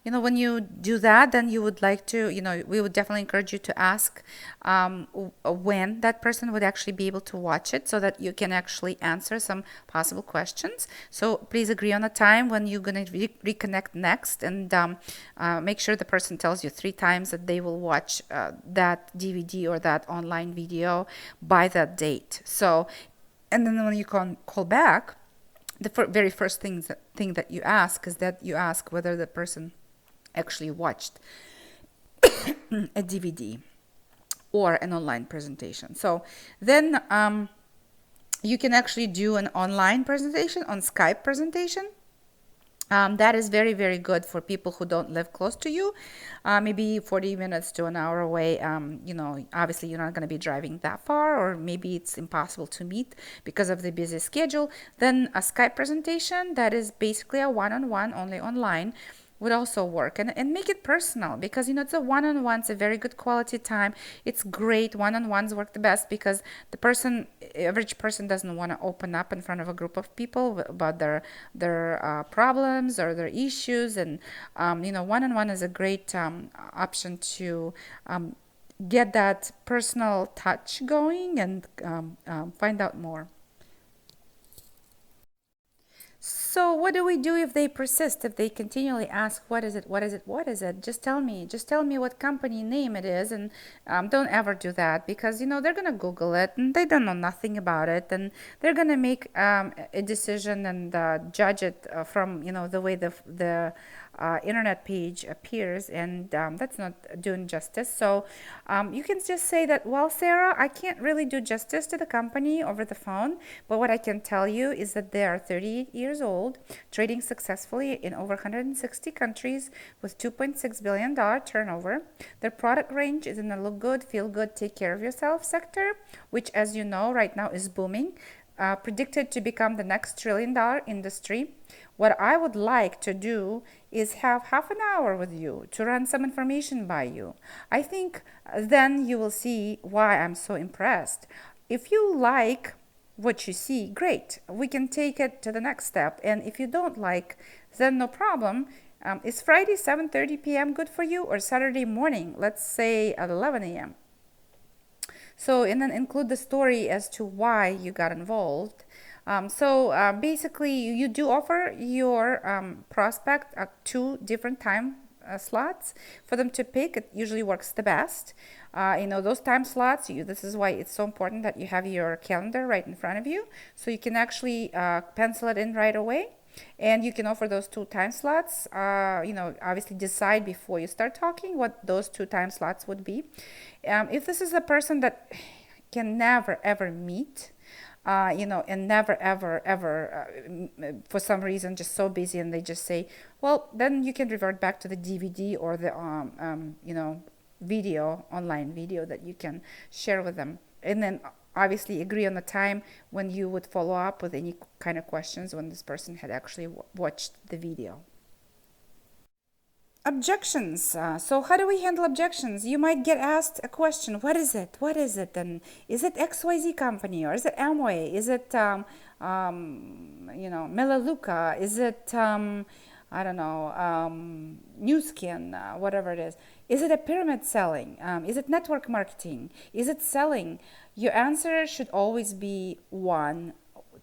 when you do that, then you would like to, we would definitely encourage you to ask when that person would actually be able to watch it, so that you can actually answer some possible questions. So please agree on a time when you're going to reconnect next, and make sure the person tells you 3 times that they will watch that DVD or that online video by that date. So, and then when you call back, the very first thing that you ask is that you ask whether the person actually watched a DVD or an online presentation. So then you can actually do an online presentation, on Skype presentation. That is very, very good for people who don't live close to you, maybe 40 minutes to an hour away. Obviously you're not going to be driving that far, or maybe it's impossible to meet because of the busy schedule. Then a Skype presentation that is basically a one-on-one, only online, would also work, and make it personal, because it's a one-on-one. It's a very good quality time. It's great. One-on-ones work the best because the average person doesn't want to open up in front of a group of people about their problems or their issues, and one-on-one is a great option to get that personal touch going and find out more. So what do we do if they persist, if they continually ask, what is it, what is it, what is it? Just tell me what company name it is, and don't ever do that, because they're gonna Google it and they don't know nothing about it, and they're gonna make a decision and judge it from the way the internet page appears, and that's not doing justice. So you can just say that, well, Sarah, I can't really do justice to the company over the phone, but what I can tell you is that they are 38 years old, trading successfully in over 160 countries with $2.6 billion turnover. Their product range is in the look good, feel good, take care of yourself sector, which, as you know, right now is booming. Predicted to become the next trillion-dollar industry. What I would like to do is have half an hour with you to run some information by you. I think then you will see why I'm so impressed. If you like what you see, great. We can take it to the next step. And if you don't like, then no problem. Is Friday 7:30 p.m. good for you, or Saturday morning, let's say at 11 a.m.? So, and then include the story as to why you got involved. Basically, you do offer your prospect 2 different time slots for them to pick. It usually works the best. Those time slots, this is why it's so important that you have your calendar right in front of you, so you can actually pencil it in right away. And you can offer those 2 time slots. Obviously decide before you start talking what those 2 time slots would be. If this is a person that can never ever meet, and never ever ever, for some reason, just so busy, and they just say, well, then you can revert back to the DVD or the online video that you can share with them, and then obviously agree on the time when you would follow up with any kind of questions when this person had actually watched the video. Objections. So how do we handle objections? You might get asked a question. What is it? What is it? And is it XYZ company, or is it Amway? Is it Melaleuca? Is it I don't know, New Skin, whatever it is. Is it a pyramid selling? Is it network marketing? Is it selling? Your answer should always be one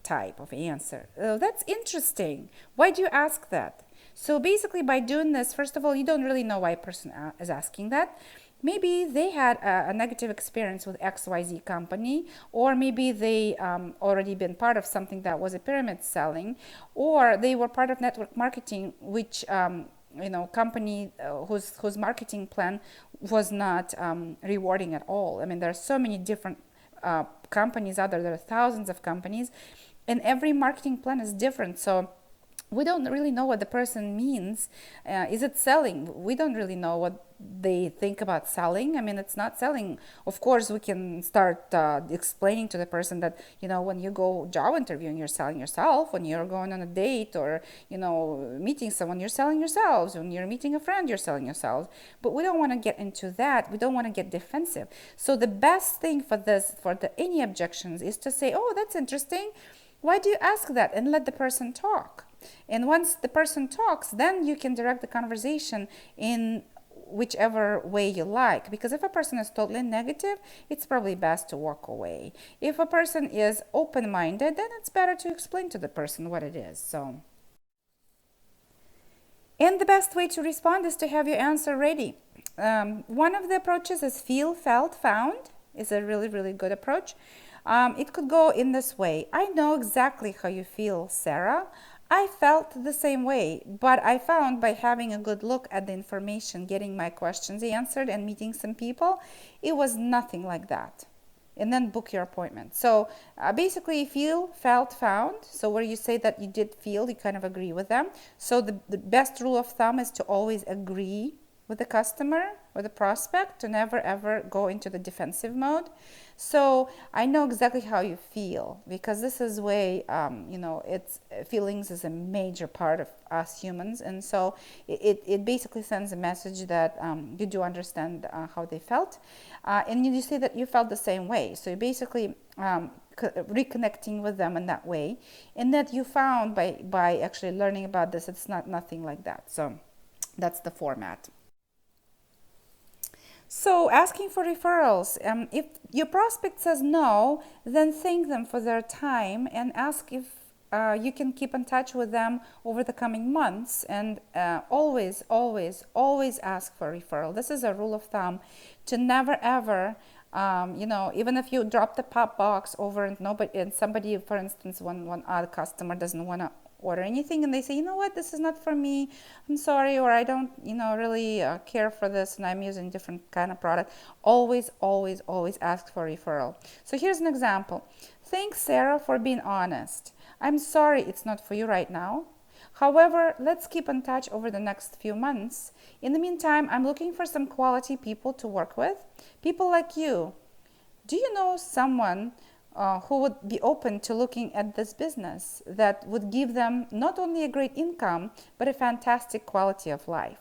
type of answer. That's interesting. Why do you ask that? So basically, by doing this, first of all, you don't really know why a person is asking that. Maybe they had a negative experience with XYZ company, or maybe they already been part of something that was a pyramid selling, or they were part of network marketing, which company whose marketing plan was not rewarding at all. I mean, there are so many different companies out there. There are thousands of companies, and every marketing plan is different. So we don't really know what the person means. Is it selling? We don't really know what they think about selling. I mean, it's not selling. Of course, we can start explaining to the person that, when you go job interviewing, you're selling yourself. When you're going on a date or, meeting someone, you're selling yourselves. When you're meeting a friend, you're selling yourselves. But we don't want to get into that. We don't want to get defensive. So the best thing for this, for any objections, is to say, oh, that's interesting. Why do you ask that? And let the person talk. And once the person talks, then you can direct the conversation in whichever way you like. Because if a person is totally negative, it's probably best to walk away. If a person is open-minded, then it's better to explain to the person what it is. And the best way to respond is to have your answer ready. One of the approaches is feel, felt, found. Is a really, really good approach. It could go in this way. I know exactly how you feel, Sarah. I felt the same way, but I found by having a good look at the information, getting my questions answered, and meeting some people, it was nothing like that. And then book your appointment. So basically, feel, felt, found. So where you say that you did feel, you kind of agree with them. So the best rule of thumb is to always agree with the customer or the prospect, to never ever go into the defensive mode. So I know exactly how you feel, because this is way, it's feelings is a major part of us humans, and so it basically sends a message that you do understand how they felt, and you say that you felt the same way. So you basically reconnecting with them in that way, and that you found by actually learning about this, it's nothing like that. So that's the format. So asking for referrals, if your prospect says no, then thank them for their time and ask if you can keep in touch with them over the coming months, and always, always, always ask for a referral. This is a rule of thumb, to never ever, even if you drop the pop box over and somebody, for instance, one other customer doesn't want to order anything, and they say, you know what, this is not for me, I'm sorry, or I don't really care for this, and I'm using different kind of product. Always, always, always ask for a referral. So here's an example. Thanks, Sarah, for being honest. I'm sorry it's not for you right now. However, let's keep in touch over the next few months. In the meantime, I'm looking for some quality people to work with, people like you. Do you know someone who would be open to looking at this business that would give them not only a great income, but a fantastic quality of life?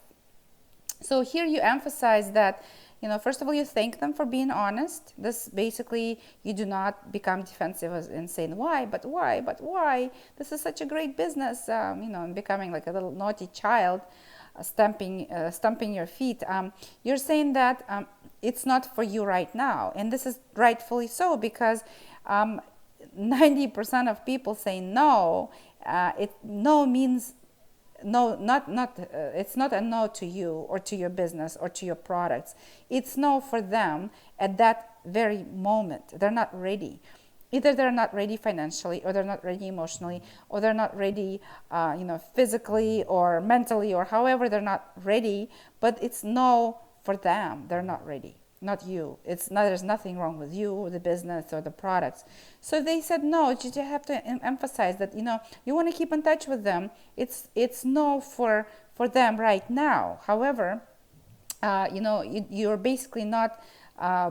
So here you emphasize that, first of all, you thank them for being honest. This basically, you do not become defensive and saying, why, but why, but why? This is such a great business, and becoming like a little naughty child, stamping your feet. You're saying that it's not for you right now. And this is rightfully so, because 90% of people say no. No means no, it's not a no to you or to your business or to your products. It's no for them at that very moment. They're not ready. Either they're not ready financially, or they're not ready emotionally, or they're not ready, physically or mentally, or however they're not ready. But it's no for them. They're not ready. Not you. There's nothing wrong with you or the business or the products. So they said no. You just have to emphasize that you want to keep in touch with them. It's no for them right now. However, you're basically not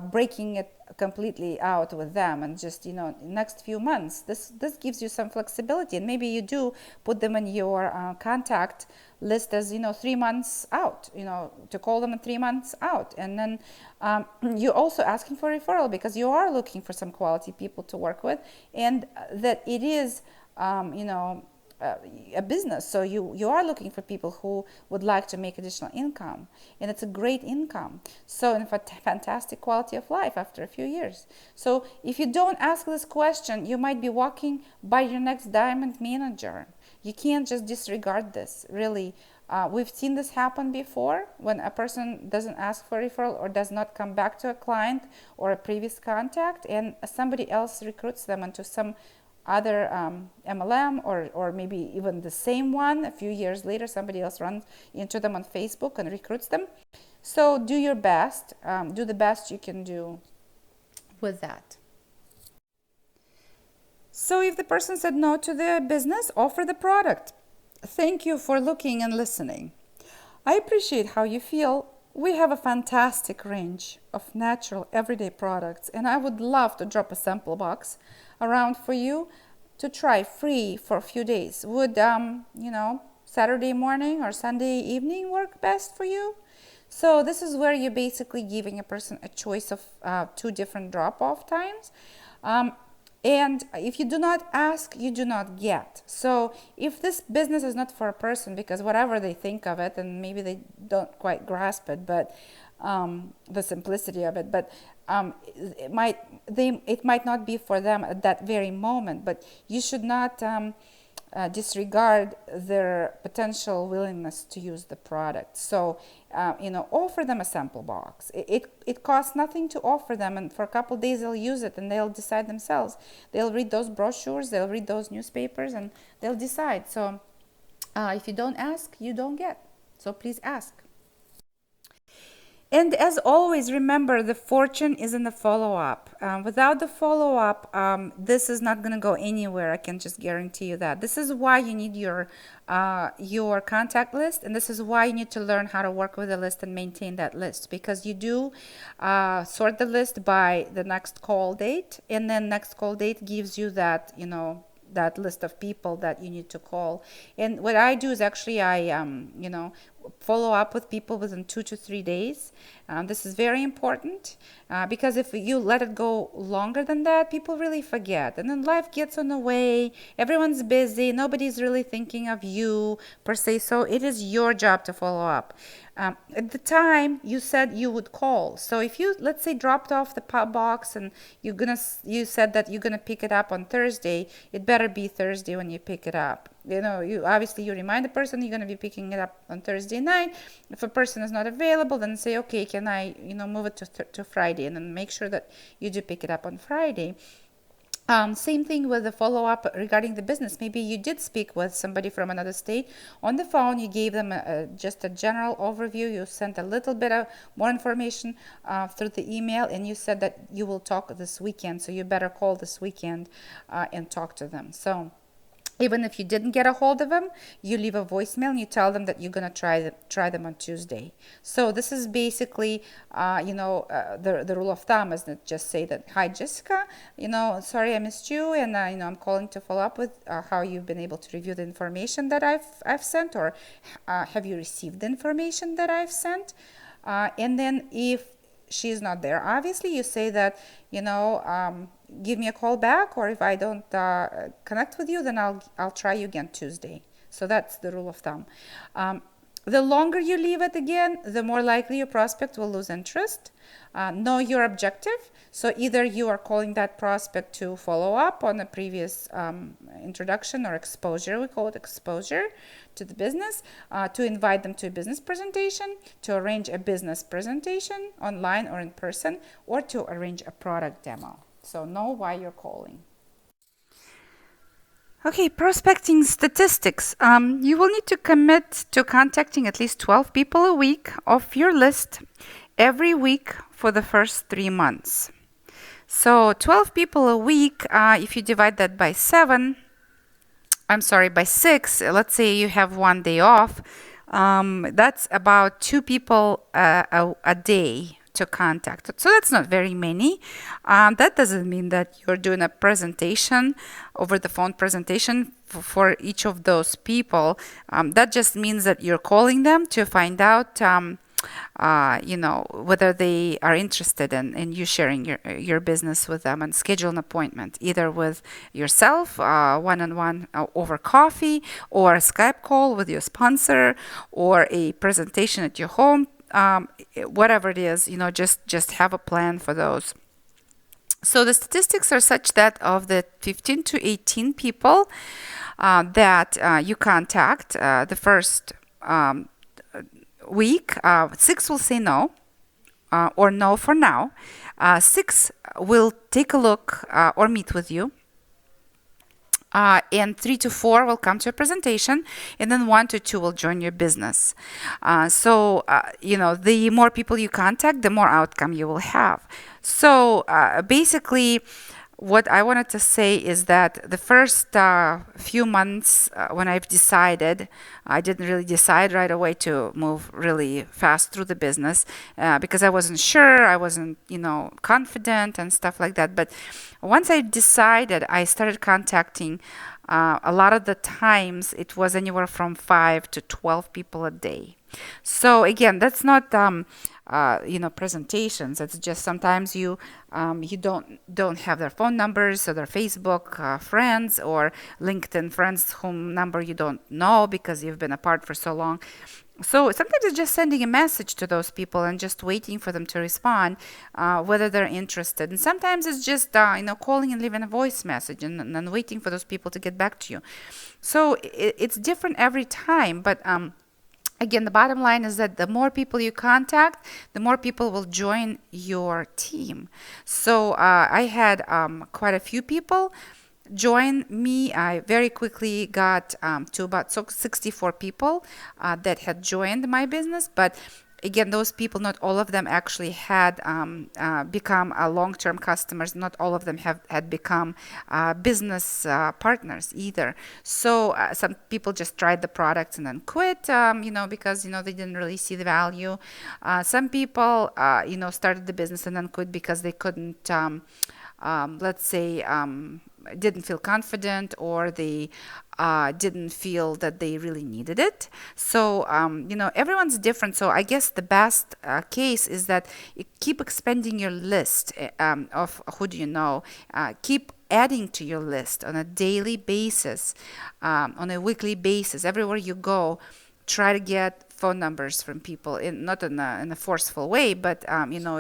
breaking it completely out with them, and just next few months. This gives you some flexibility, and maybe you do put them in your contact list as 3 months out, to call them 3 months out. And then you're also asking for referral, because you are looking for some quality people to work with, and that it is a business. So you are looking for people who would like to make additional income, and it's a great income. So, and fantastic quality of life after a few years. So if you don't ask this question, you might be walking by your next diamond manager. You can't just disregard this, really. We've seen this happen before, when a person doesn't ask for a referral or does not come back to a client or a previous contact, and somebody else recruits them into some other MLM, or maybe even the same one. A few years later, somebody else runs into them on Facebook and recruits them. So do your best, do the best you can do with that. So if the person said no to the business, offer the product. Thank you for looking and listening. I appreciate how you feel. We have a fantastic range of natural everyday products, and I would love to drop a sample box around for you to try free for a few days. Would Saturday morning or Sunday evening work best for you? So this is where you're basically giving a person a choice of two different drop-off times. Um, and if you do not ask, you do not get. So if this business is not for a person, because whatever they think of it, and maybe they don't quite grasp it, but the simplicity of it, but it might not be for them at that very moment. But you should not disregard their potential willingness to use the product. So, offer them a sample box. It costs nothing to offer them, and for a couple of days they'll use it and they'll decide themselves. They'll read those brochures, they'll read those newspapers, and they'll decide. So, if you don't ask, you don't get. So please ask. And as always, remember the fortune is in the follow-up. Without the follow-up, this is not going to go anywhere. I can just guarantee you that. This is why you need your contact list, and this is why you need to learn how to work with the list and maintain that list, because you do sort the list by the next call date, and then next call date gives you that, that list of people that you need to call. And what I do is actually I follow up with people within 2 to 3 days. This is very important because if you let it go longer than that, people really forget, and then life gets on the way. Everyone's busy, nobody's really thinking of you per se, so it is your job to follow up. At the time you said you would call, so if you, let's say, dropped off the box and you said that you're gonna pick it up on Thursday, it better be Thursday when you pick it up. You obviously you remind the person you're going to be picking it up on Thursday night. If a person is not available, then say, okay, can I move it to Friday, and then make sure that you do pick it up on Friday. Same thing with the follow-up regarding the business. Maybe you did speak with somebody from another state on the phone. You gave them just a general overview. You sent a little bit of more information through the email, and you said that you will talk this weekend. So you better call this weekend and talk to them. So even if you didn't get a hold of them, you leave a voicemail and you tell them that you're going to try them on Tuesday. So this is basically, the rule of thumb, is not just say that, hi, Jessica, sorry I missed you, and, I'm calling to follow up with how you've been able to review the information that I've sent, or have you received the information that I've sent? And then if she's not there, obviously you say that, give me a call back, or if I don't connect with you, then I'll try you again Tuesday. So that's the rule of thumb. The longer you leave it, again, the more likely your prospect will lose interest. Know your objective. So either you are calling that prospect to follow up on a previous introduction or exposure, we call it exposure, to the business, to invite them to a business presentation, to arrange a business presentation online or in person, or to arrange a product demo. So know why you're calling. Okay, prospecting statistics. You will need to commit to contacting at least 12 people a week off your list every week for the first 3 months. So 12 people a week, if you divide that by 6, let's say you have 1 day off, that's about 2 people a day to contact. So that's not very many. That doesn't mean that you're doing a presentation, over the phone presentation for each of those people. That just means that you're calling them to find out whether they are interested in you sharing your business with them, and schedule an appointment either with yourself, one-on-one over coffee, or a Skype call with your sponsor, or a presentation at your home. Whatever it is, just have a plan for those. So the statistics are such that of the 15 to 18 people that you contact the first week, 6 will say no, or no for now. 6 will take a look or meet with you. And 3 to 4 will come to a presentation, and then 1 to 2 will join your business. The more people you contact, the more outcome you will have. So basically, what I wanted to say is that the first few months when I've decided, I didn't really decide right away to move really fast through the business because I wasn't sure, I wasn't, confident and stuff like that. But once I decided, I started contacting. A lot of the times it was anywhere from 5 to 12 people a day. So again, that's not presentations. It's just sometimes you don't have their phone numbers or their Facebook friends or LinkedIn friends whom number you don't know because you've been apart for so long. So sometimes it's just sending a message to those people and just waiting for them to respond, whether they're interested. And sometimes it's just calling and leaving a voice message and waiting for those people to get back to you. So it's different every time, but again, the bottom line is that the more people you contact, the more people will join your team. So I had quite a few people join me. I very quickly got to about 64 people that had joined my business. But again, those people, not all of them actually had become long-term customers. Not all of them had become business partners either. So some people just tried the products and then quit, because they didn't really see the value. Some people, started the business and then quit because they couldn't. Let's say, didn't feel confident, or they didn't feel that they really needed it. So, everyone's different. So I guess the best case is that you keep expanding your list of who do you know. Keep adding to your list on a daily basis, on a weekly basis. Everywhere you go, try to get phone numbers from people, not in a forceful way, but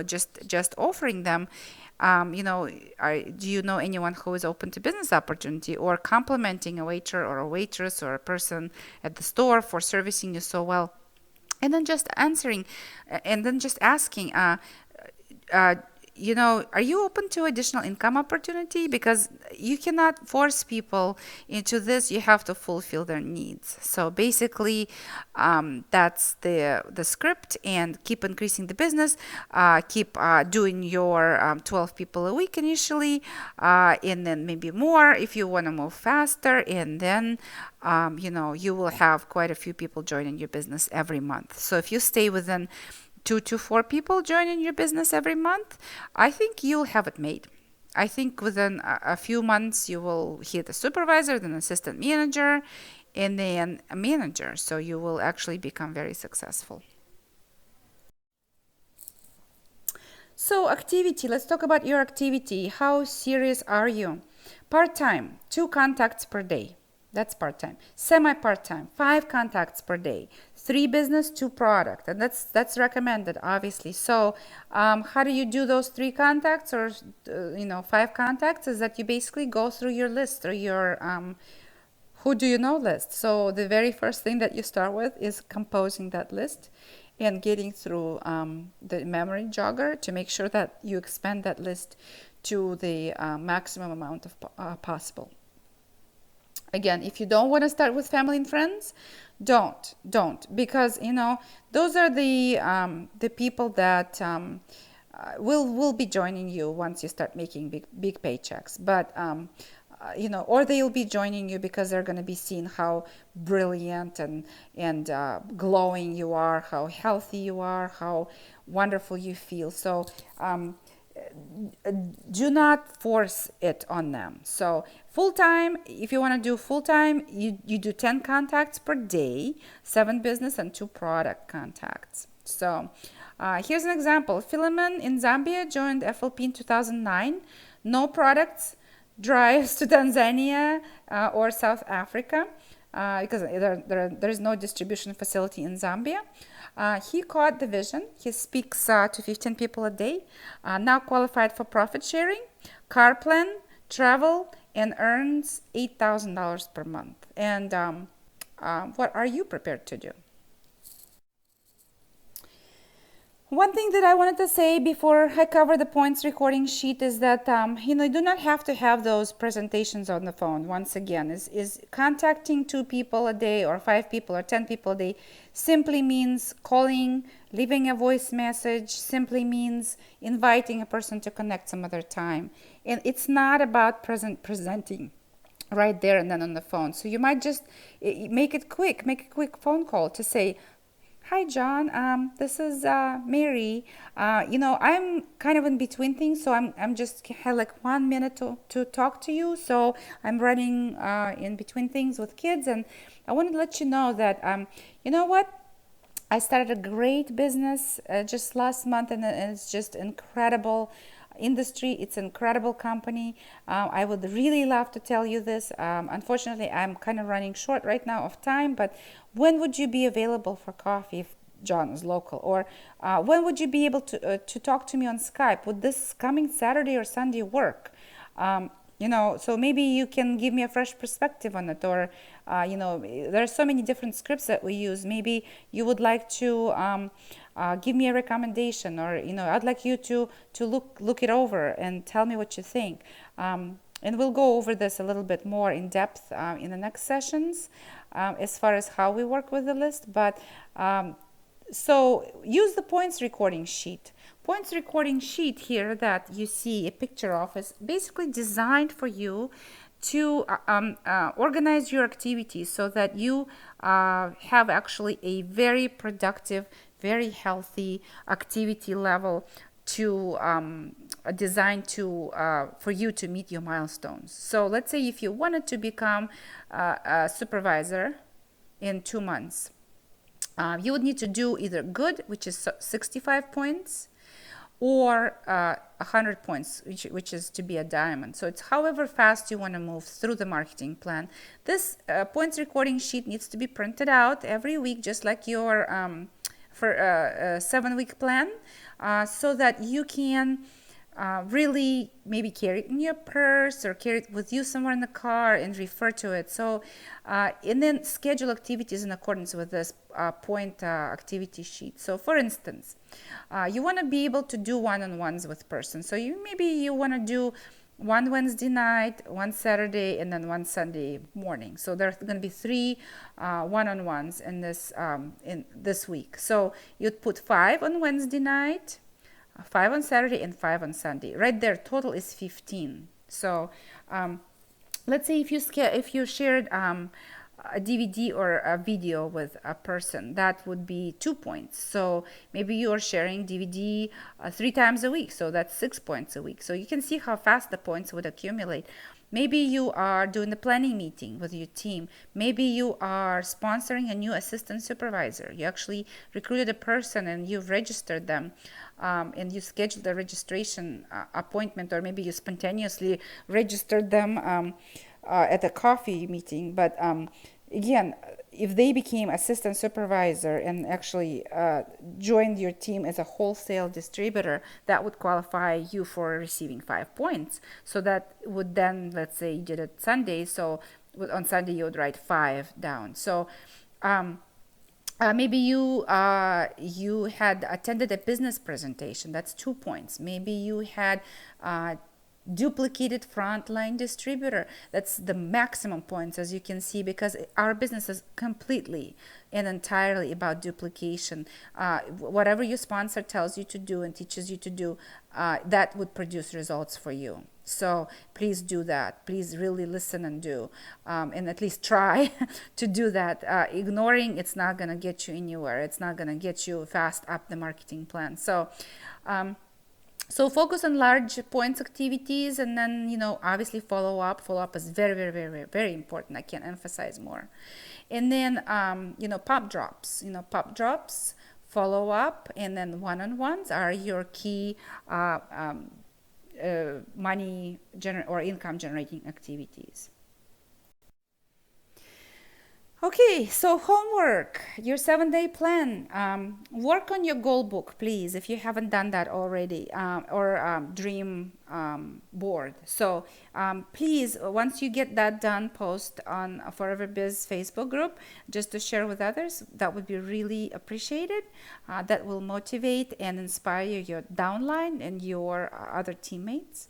just offering them. Do you know anyone who is open to business opportunity, or complimenting a waiter or a waitress or a person at the store for servicing you so well, and then just answering, and then just asking, uh, are you open to additional income opportunity? Because you cannot force people into this. You have to fulfill their needs. So basically, that's the script, and keep increasing the business. Keep doing your 12 people a week initially, and then maybe more if you want to move faster. And then, you will have quite a few people joining your business every month. So if you stay within 2 to 4 people joining your business every month, I think you'll have it made. I think within a few months you will hit a supervisor, then assistant manager, and then a manager. So you will actually become very successful. So activity, let's talk about your activity. How serious are you? Part-time, 2 contacts per day. That's part-time. Semi-part-time, 5 contacts per day. 3 business, 2 product, and that's recommended, obviously. So how do you do those 3 contacts, or 5 contacts? Is that you basically go through your list, or your who do you know list. So the very first thing that you start with is composing that list and getting through the memory jogger to make sure that you expand that list to the maximum amount of possible. Again, if you don't want to start with family and friends, don't, because those are the people that will be joining you once you start making big paychecks. But or they'll be joining you because they're going to be seeing how brilliant and glowing you are, how healthy you are, how wonderful you feel. So do not force it on them. So full-time, if you want to do full-time, you do 10 contacts per day, 7 business and 2 product contacts. So here's an example. Philemon in Zambia joined FLP in 2009. No products, drives to Tanzania or South Africa because there is no distribution facility in Zambia. He caught the vision. He speaks to 15 people a day, now qualified for profit sharing, car plan, travel, and earns $8,000 per month. And what are you prepared to do? One thing that I wanted to say before I cover the points recording sheet is that you do not have to have those presentations on the phone. Once again, is contacting 2 people a day or 5 people or 10 people a day simply means calling, leaving a voice message, simply means inviting a person to connect some other time, and it's not about presenting right there and then on the phone. So you might just make it quick, make a quick phone call to say, "Hi, John. This is Mary. I'm kind of in between things, so I'm just had like 1 minute to talk to you. So I'm running in between things with kids, and I wanted to let you know that you know what? I started a great business just last month, and it's just incredible industry. It's an incredible company. I would really love to tell you this. Unfortunately, I'm kind of running short right now of time, but when would you be available for coffee if John is local? Or when would you be able to talk to me on Skype? Would this coming Saturday or Sunday work? So maybe you can give me a fresh perspective on it, or there are so many different scripts that we use. Maybe you would like to give me a recommendation, or I'd like you to look it over and tell me what you think. And we'll go over this a little bit more in depth in the next sessions as far as how we work with the list. But so use the points recording sheet. Points recording sheet here that you see a picture of is basically designed for you to organize your activities so that you have actually a very productive, very healthy activity level to designed to for you to meet your milestones. So let's say if you wanted to become a supervisor in 2 months, you would need to do either good, which is 65 points, or 100 points, which is to be a diamond. So it's however fast you want to move through the marketing plan. This points recording sheet needs to be printed out every week, just like your for a 7-week plan, so that you can really maybe carry it in your purse or carry it with you somewhere in the car and refer to it. So and then schedule activities in accordance with this point activity sheet. So for instance, you want to be able to do one-on-ones with persons. So maybe you want to do one Wednesday night, one Saturday, and then one Sunday morning. So there's going to be 3 one-on-ones in this week. So you'd put 5 on Wednesday night, 5 on Saturday, and 5 on Sunday. Right there, total is 15. So let's say if you shared a DVD or a video with a person, that would be 2 points. So maybe you are sharing DVD 3 times a week, so that's 6 points a week. So you can see how fast the points would accumulate. Maybe you are doing the planning meeting with your team. Maybe you are sponsoring a new assistant supervisor. You actually recruited a person and you've registered them, and you scheduled a registration appointment, or maybe you spontaneously registered them at a coffee meeting. But again, if they became assistant supervisor and actually joined your team as a wholesale distributor, that would qualify you for receiving 5 points. So that would then, let's say you did it Sunday, so on Sunday you would write 5 down. So maybe you had attended a business presentation, that's 2 points. Maybe you had duplicated frontline distributor, that's the maximum points, as you can see, because our business is completely and entirely about duplication. Whatever your sponsor tells you to do and teaches you to do, that would produce results for you. So please do that. Please really listen and do, and at least try to do that. Ignoring, it's not going to get you anywhere. It's not going to get you fast up the marketing plan. So focus on large points activities, and then, obviously follow up. Follow up is very, very, very, very, very important. I can't emphasize more. And then, pop drops, follow up, and then one-on-ones are your key money or income generating activities. Okay, so homework, your 7 day plan. Work on your goal book, please, if you haven't done that already, or dream board. So please, once you get that done, post on a 4EverBiz Facebook group just to share with others. That would be really appreciated. That will motivate and inspire your downline and your other teammates.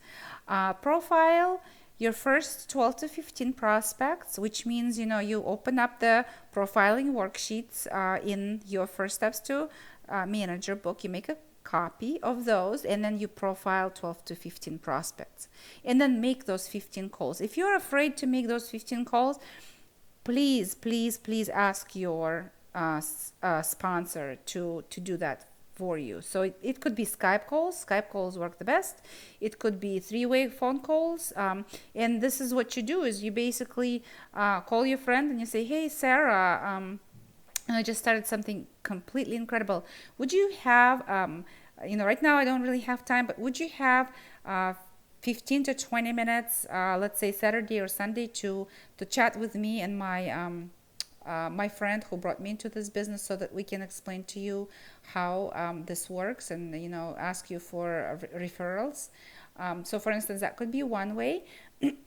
Profile your first 12 to 15 prospects, which means you open up the profiling worksheets in your first steps to manager book. You make a copy of those and then you profile 12 to 15 prospects and then make those 15 calls. If you're afraid to make those 15 calls, please, please, please ask your sponsor to do that for you. So it could be Skype calls. Skype calls work the best. It could be three-way phone calls. And this is what you do is you basically call your friend and you say, hey, Sarah, I just started something completely incredible. Would you have, right now I don't really have time, but would you have 15 to 20 minutes, let's say Saturday or Sunday, to chat with me and my friend who brought me into this business so that we can explain to you how this works and ask you for referrals. So for instance, that could be one way.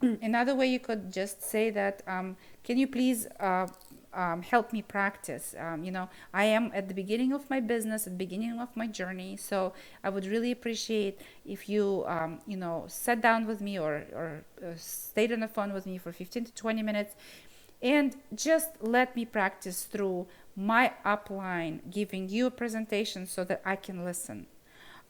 Another way, you could just say that, can you please help me practice? I am at the beginning of my business, at the beginning of my journey, so I would really appreciate if you sat down with me or stayed on the phone with me for 15 to 20 minutes and just let me practice through my upline, giving you a presentation so that I can listen.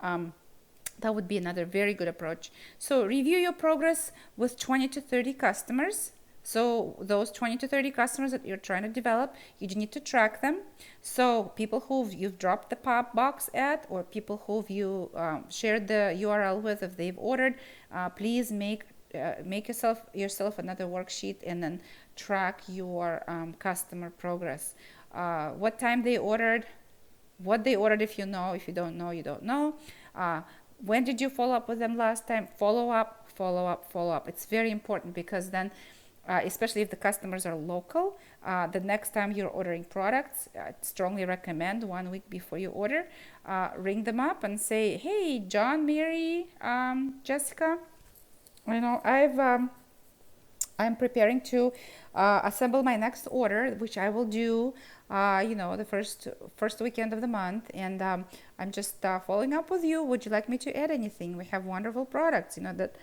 That would be another very good approach. So review your progress with 20 to 30 customers. So those 20 to 30 customers that you're trying to develop, you need to track them. So people who you've dropped the pop box at, or people who you shared the URL with, if they've ordered, please make yourself another worksheet and then track your customer progress. What time they ordered, what they ordered, if you know. If you don't know, you don't know. When did you follow up with them last time? Follow up, follow up, follow up. It's very important because then, especially if the customers are local, the next time you're ordering products, I strongly recommend 1 week before you order, ring them up and say, hey, John, Mary, Jessica, I'm preparing to assemble my next order, which I will do, the first weekend of the month, and I'm just following up with you. Would you like me to add anything? We have wonderful products, that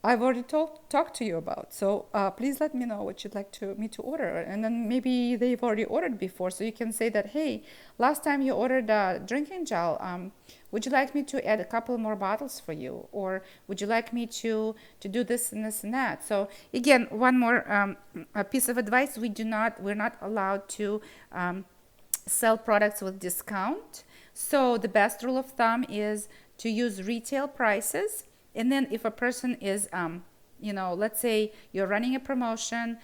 I've already talked to you about. So please let me know what you'd like me to order. And then maybe they've already ordered before. So you can say that, hey, last time you ordered a drinking gel. Would you like me to add a couple more bottles for you? Or would you like me to do this and this and that? So again, one more a piece of advice. We're not allowed to sell products with discount. So the best rule of thumb is to use retail prices. And then if a person is, let's say you're running a promotion,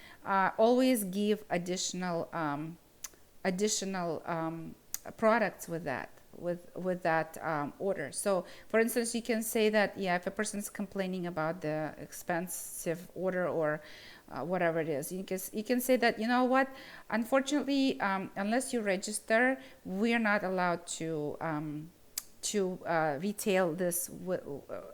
always give additional products with that order. So for instance, you can say that, if a person is complaining about the expensive order or whatever it is, you can say that, unfortunately, unless you register, we're not allowed to retail this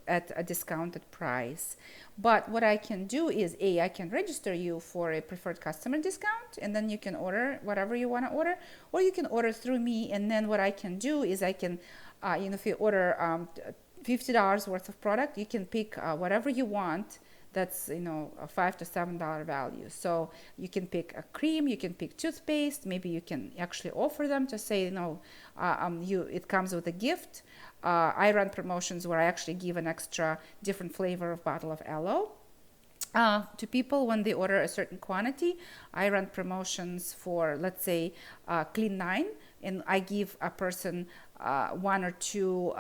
at a discounted price. But what I can do is, I can register you for a preferred customer discount, and then you can order whatever you want to order, or you can order through me. And then what I can do is I can, if you order $50 worth of product, you can pick whatever you want. That's a $5 to $7 value. So you can pick a cream, you can pick toothpaste. Maybe you can actually offer them to say, it comes with a gift. I run promotions where I actually give an extra different flavor of bottle of aloe to people when they order a certain quantity. I run promotions for, let's say, Clean 9, and I give a person 1 or 2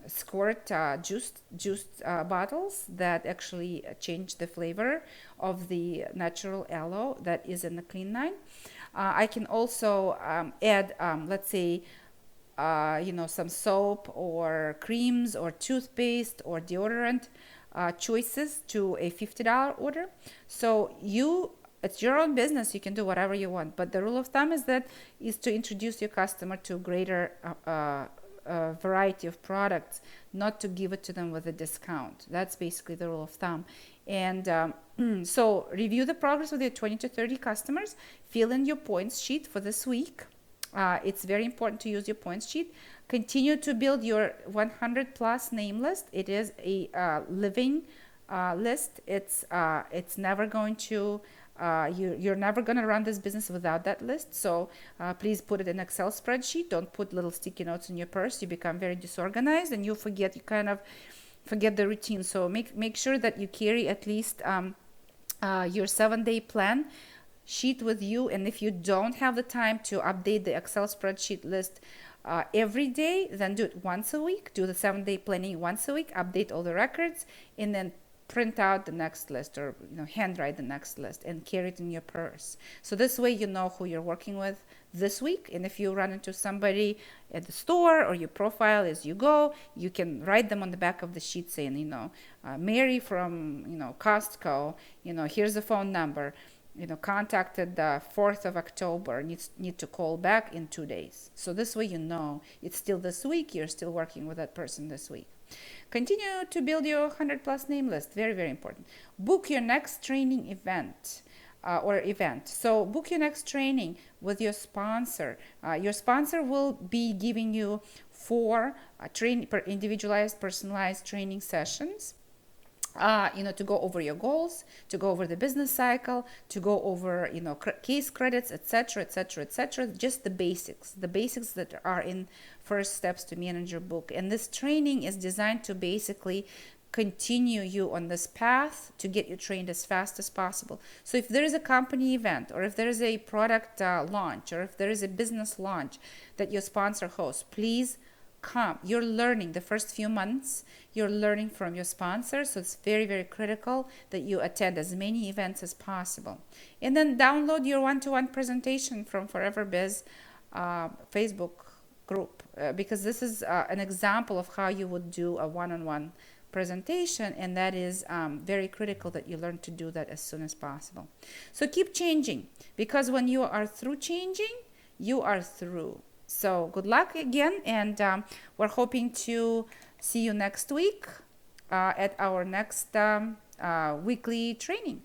squirt juiced bottles that actually change the flavor of the natural aloe that is in the Clean 9. I can also add, let's say, some soap or creams or toothpaste or deodorant choices to a $50 order. So you it's your own business. You can do whatever you want. But the rule of thumb is to introduce your customer to a greater variety of products, not to give it to them with a discount. That's basically the rule of thumb. And so review the progress with your 20 to 30 customers. Fill in your points sheet for this week. It's very important to use your points sheet. Continue to build your 100 plus name list. It is a living list. It's never going to you're never going to run this business without that list. So please put it in Excel spreadsheet. Don't put little sticky notes in your purse. You become very disorganized and you kind of forget the routine. So make sure that you carry at least your 7-day plan sheet with you. And if you don't have the time to update the Excel spreadsheet list every day, then do it once a week. Do the 7-day planning once a week, update all the records, and then print out the next list, or handwrite the next list and carry it in your purse. So this way you know who you're working with this week. And if you run into somebody at the store or you profile as you go, you can write them on the back of the sheet saying, Mary from Costco, here's the phone number, contacted the 4th of October, need to call back in 2 days. So this way it's still this week, you're still working with that person this week. Continue to build your 100 plus name list. Very, very important. Book your next training event. So book your next training with your sponsor. Your sponsor will be giving you 4 individualized, personalized training sessions. To go over your goals, to go over the business cycle, to go over, case credits, etc., etc., etc. Just the basics that are in First Steps to Manage Your Book. And this training is designed to basically continue you on this path to get you trained as fast as possible. So if there is a company event, or if there is a product launch, or if there is a business launch that your sponsor hosts, please come. You're learning the first few months, you're learning from your sponsor, so it's very, very critical that you attend as many events as possible. And then download your one-to-one presentation from 4EverBiz Facebook group, because this is an example of how you would do a one-on-one presentation, and that is very critical that you learn to do that as soon as possible. So keep changing, because when you are through changing, you are through. So good luck again, and we're hoping to see you next week at our next weekly training.